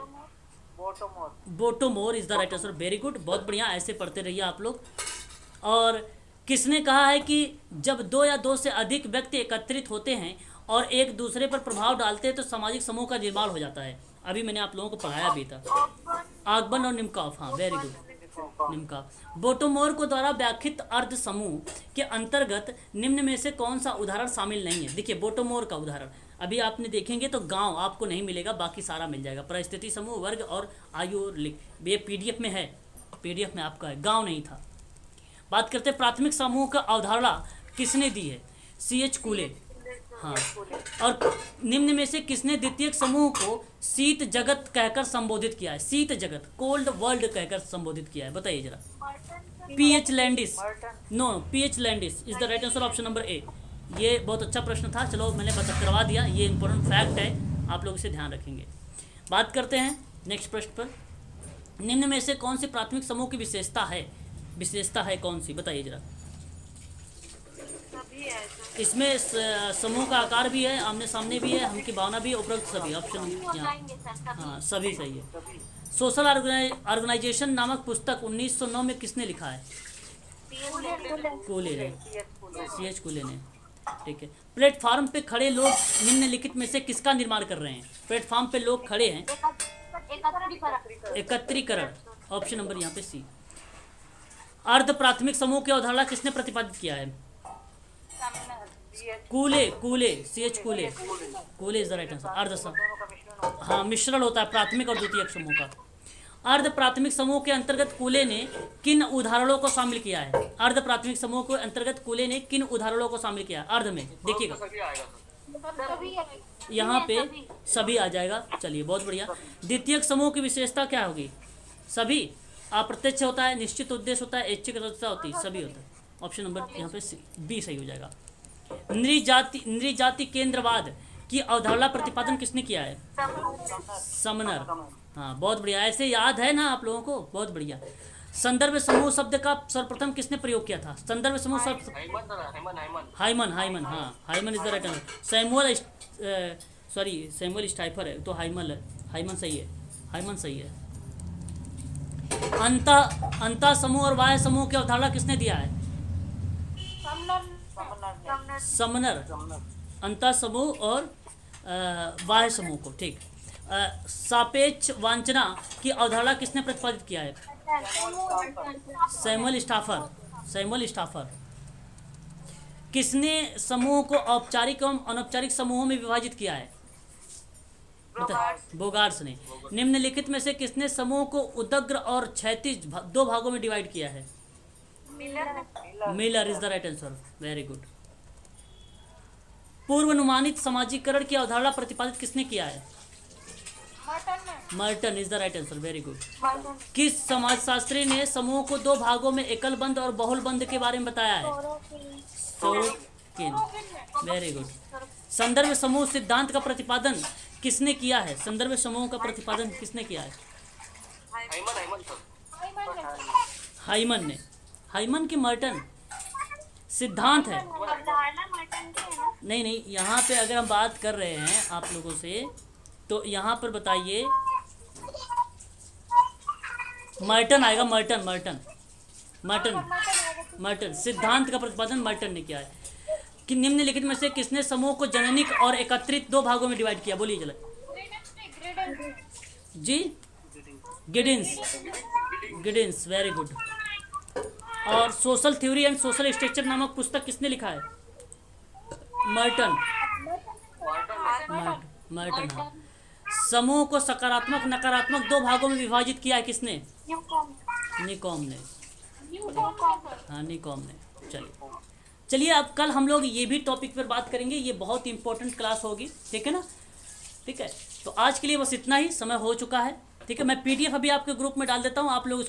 Bottomore is the right answer. Very good, बहुत बढ़िया, ऐसे पढ़ते रहिए आप लोग। और किसने कहा है कि जब 2 या 2 से अधिक व्यक्ति एकत्रित होते हैं और एक दूसरे पर प्रभाव डालते हैं तो सामाजिक समूह का निर्माण हो जाता है? अभी मैंने आप लोगों को पढ़ाया भी था, आगबन और निमकॉफ। हाँ, वेरी गुड, निमकॉफ। बोटोमोर को द्वारा व्याख्यात अर्ध समूह के अंतर्गत निम्न में से कौन सा उदाहरण शामिल नहीं है? देखिए बोटोमोर का उदाहरण अभी आपने देखेंगे तो गांव आपको नहीं मिलेगा, बाकी सारा मिल जाएगा। परिस्थिति समूह, वर्ग और आयु लिख, ये पीडीएफ में है, पीडीएफ में आपका है, गांव नहीं था। बात करते हैं प्राथमिक समूह का अवधारणा किसने दी है? C.H. कूले। हाँ, और निम्न में से किसने द्वितीयक समूह को शीत जगत कहकर संबोधित किया है? शीत जगत, कोल्ड वर्ल्ड कहकर संबोधित किया है, बताइए जरा। P.H. Landis. No, P.H. Landis is the right answer, option number A. ये बहुत अच्छा प्रश्न था, चलो मैंने बता करवा दिया, ये इंपॉर्टेंट फैक्ट है, आप लोग इसे ध्यान रखेंगे। बात करते हैं नेक्स्ट प्रश्न पर। निम्न में से कौन सी प्राथमिक समूह की विशेषता है? विशेषता है कौन सी, बताइए जरा। सभी है सर। इसमें समूह का आकार भी है, आमने सामने भी है, हम की भावना भी है, उपरोक्त सभी ऑप्शन हो यहाँ। जाएंगे सर सभी। हाँ सभी सही है। सोशल ऑर्गेनाइजेशन नामक पुस्तक 1909 में किसने लिखा है? कूले ने, C.H. कूले ने। ठीक है। प्लेटफार्म पे खड़े लोग निम्नलिखित में से किसका निर्माण कर रहे हैं? प्लेटफार्म पे लोग खड़े हैं, एकत्रीकरण, ऑप्शन नंबर यहाँ पे सी। अर्ध प्राथमिक समूह की अवधारणा किसने प्रतिपादित किया है? कूले, C.H. कूले। कूले is the right answer. अर्ध समूह, हाँ मिश्रण होता है प्राथमिक और द्वितीयक समूह का। अर्ध प्राथमिक समूह के अंतर्गत कूले ने किन उदाहरणों को शामिल किया है? अर्ध प्राथमिक समूह के अंतर्गत कूले ने किन उदाहरणों को शामिल किया है? अर्ध में देखिएगा यहाँ पे सभी आ जाएगा। चलिए बहुत बढ़िया। द्वितीयक समूह की विशेषता क्या होगी? सभी। अप्रत्यक्ष होता है, निश्चित उद्देश्य होता है, ऐच्छिक सदस्यता होती है, सभी होता है। ऑप्शन नंबर यहाँ पे बी सही हो जाएगा। नृजाति केंद्रवाद की अवधारणा प्रतिपादन किसने किया है? समनर। हाँ बहुत बढ़िया, ऐसे याद है ना आप लोगों को, बहुत बढ़िया। संदर्भ समूह शब्द का सर्वप्रथम किसने प्रयोग किया था? संदर्भ समूह शब्द हाइमन। हाँ Hyman is the right answer. Samuel Stouffer है तो हाइमन सही है, हाइमन सही है। अंतः समूह और बाह्य समूह की अवधारणा किसने दिया है? समनर। अंतः समूह और बाह्य समूह को, ठीक। सापेक्ष वांछना की अवधारणा किसने प्रतिपादित किया है? Samuel staffer. किसने समूह को औपचारिक एवं अनौपचारिक समूहों में विभाजित किया है? बोगार्ड्स ने। निम्नलिखित में से किसने समूह को उदग्र और क्षैतिज दो भागों में डिवाइड किया है? Miller is the right answer, very good. पूर्वानुमानित समाजीकरण की अवधारणा प्रतिपादित किसने किया है? Merton is the right answer, very good. किस समाजशास्त्री ने समूह को दो भागों में एकल बंद और बहुल बंद के बारे में बताया है? Sorokin, very good. संदर्भ समूह सिद्धांत का प्रतिपादन किसने किया है? संदर्भ समूह का प्रतिपादन किसने किया है? हाइमन ने। हाइमन की मर्टन सिद्धांत है। नहीं, यहाँ पे अगर हम बात कर रहे हैं आप लोगों से तो यहाँ पर बताइए, मर्टन आएगा। मर्टन सिद्धांत का प्रतिपादन मर्टन ने किया है। कि निम्नलिखित में से किसने समूह को जननिक और एकत्रित दो भागों में डिवाइड किया? बोलिए जरा जी। गिडिंस, वेरी गुड। और social theory and social structure नामक पुस्तक किसने लिखा है? मर्टन। हाँ। समूह को सकारात्मक नकारात्मक दो भागों में विभाजित किया है किसने? निकॉम ने। हाँ निकॉम ने। चलिए अब कल हम लोग ये भी टॉपिक पर बात करेंगे, ये बहुत इंपॉर्टेंट क्लास होगी, ठीक है ना? ठीक है, तो आज के लिए बस इतना ही, समय हो चुका है, ठीक है। मैं PDF अभी आपके ग्रुप में डाल देता हूँ, आप लोग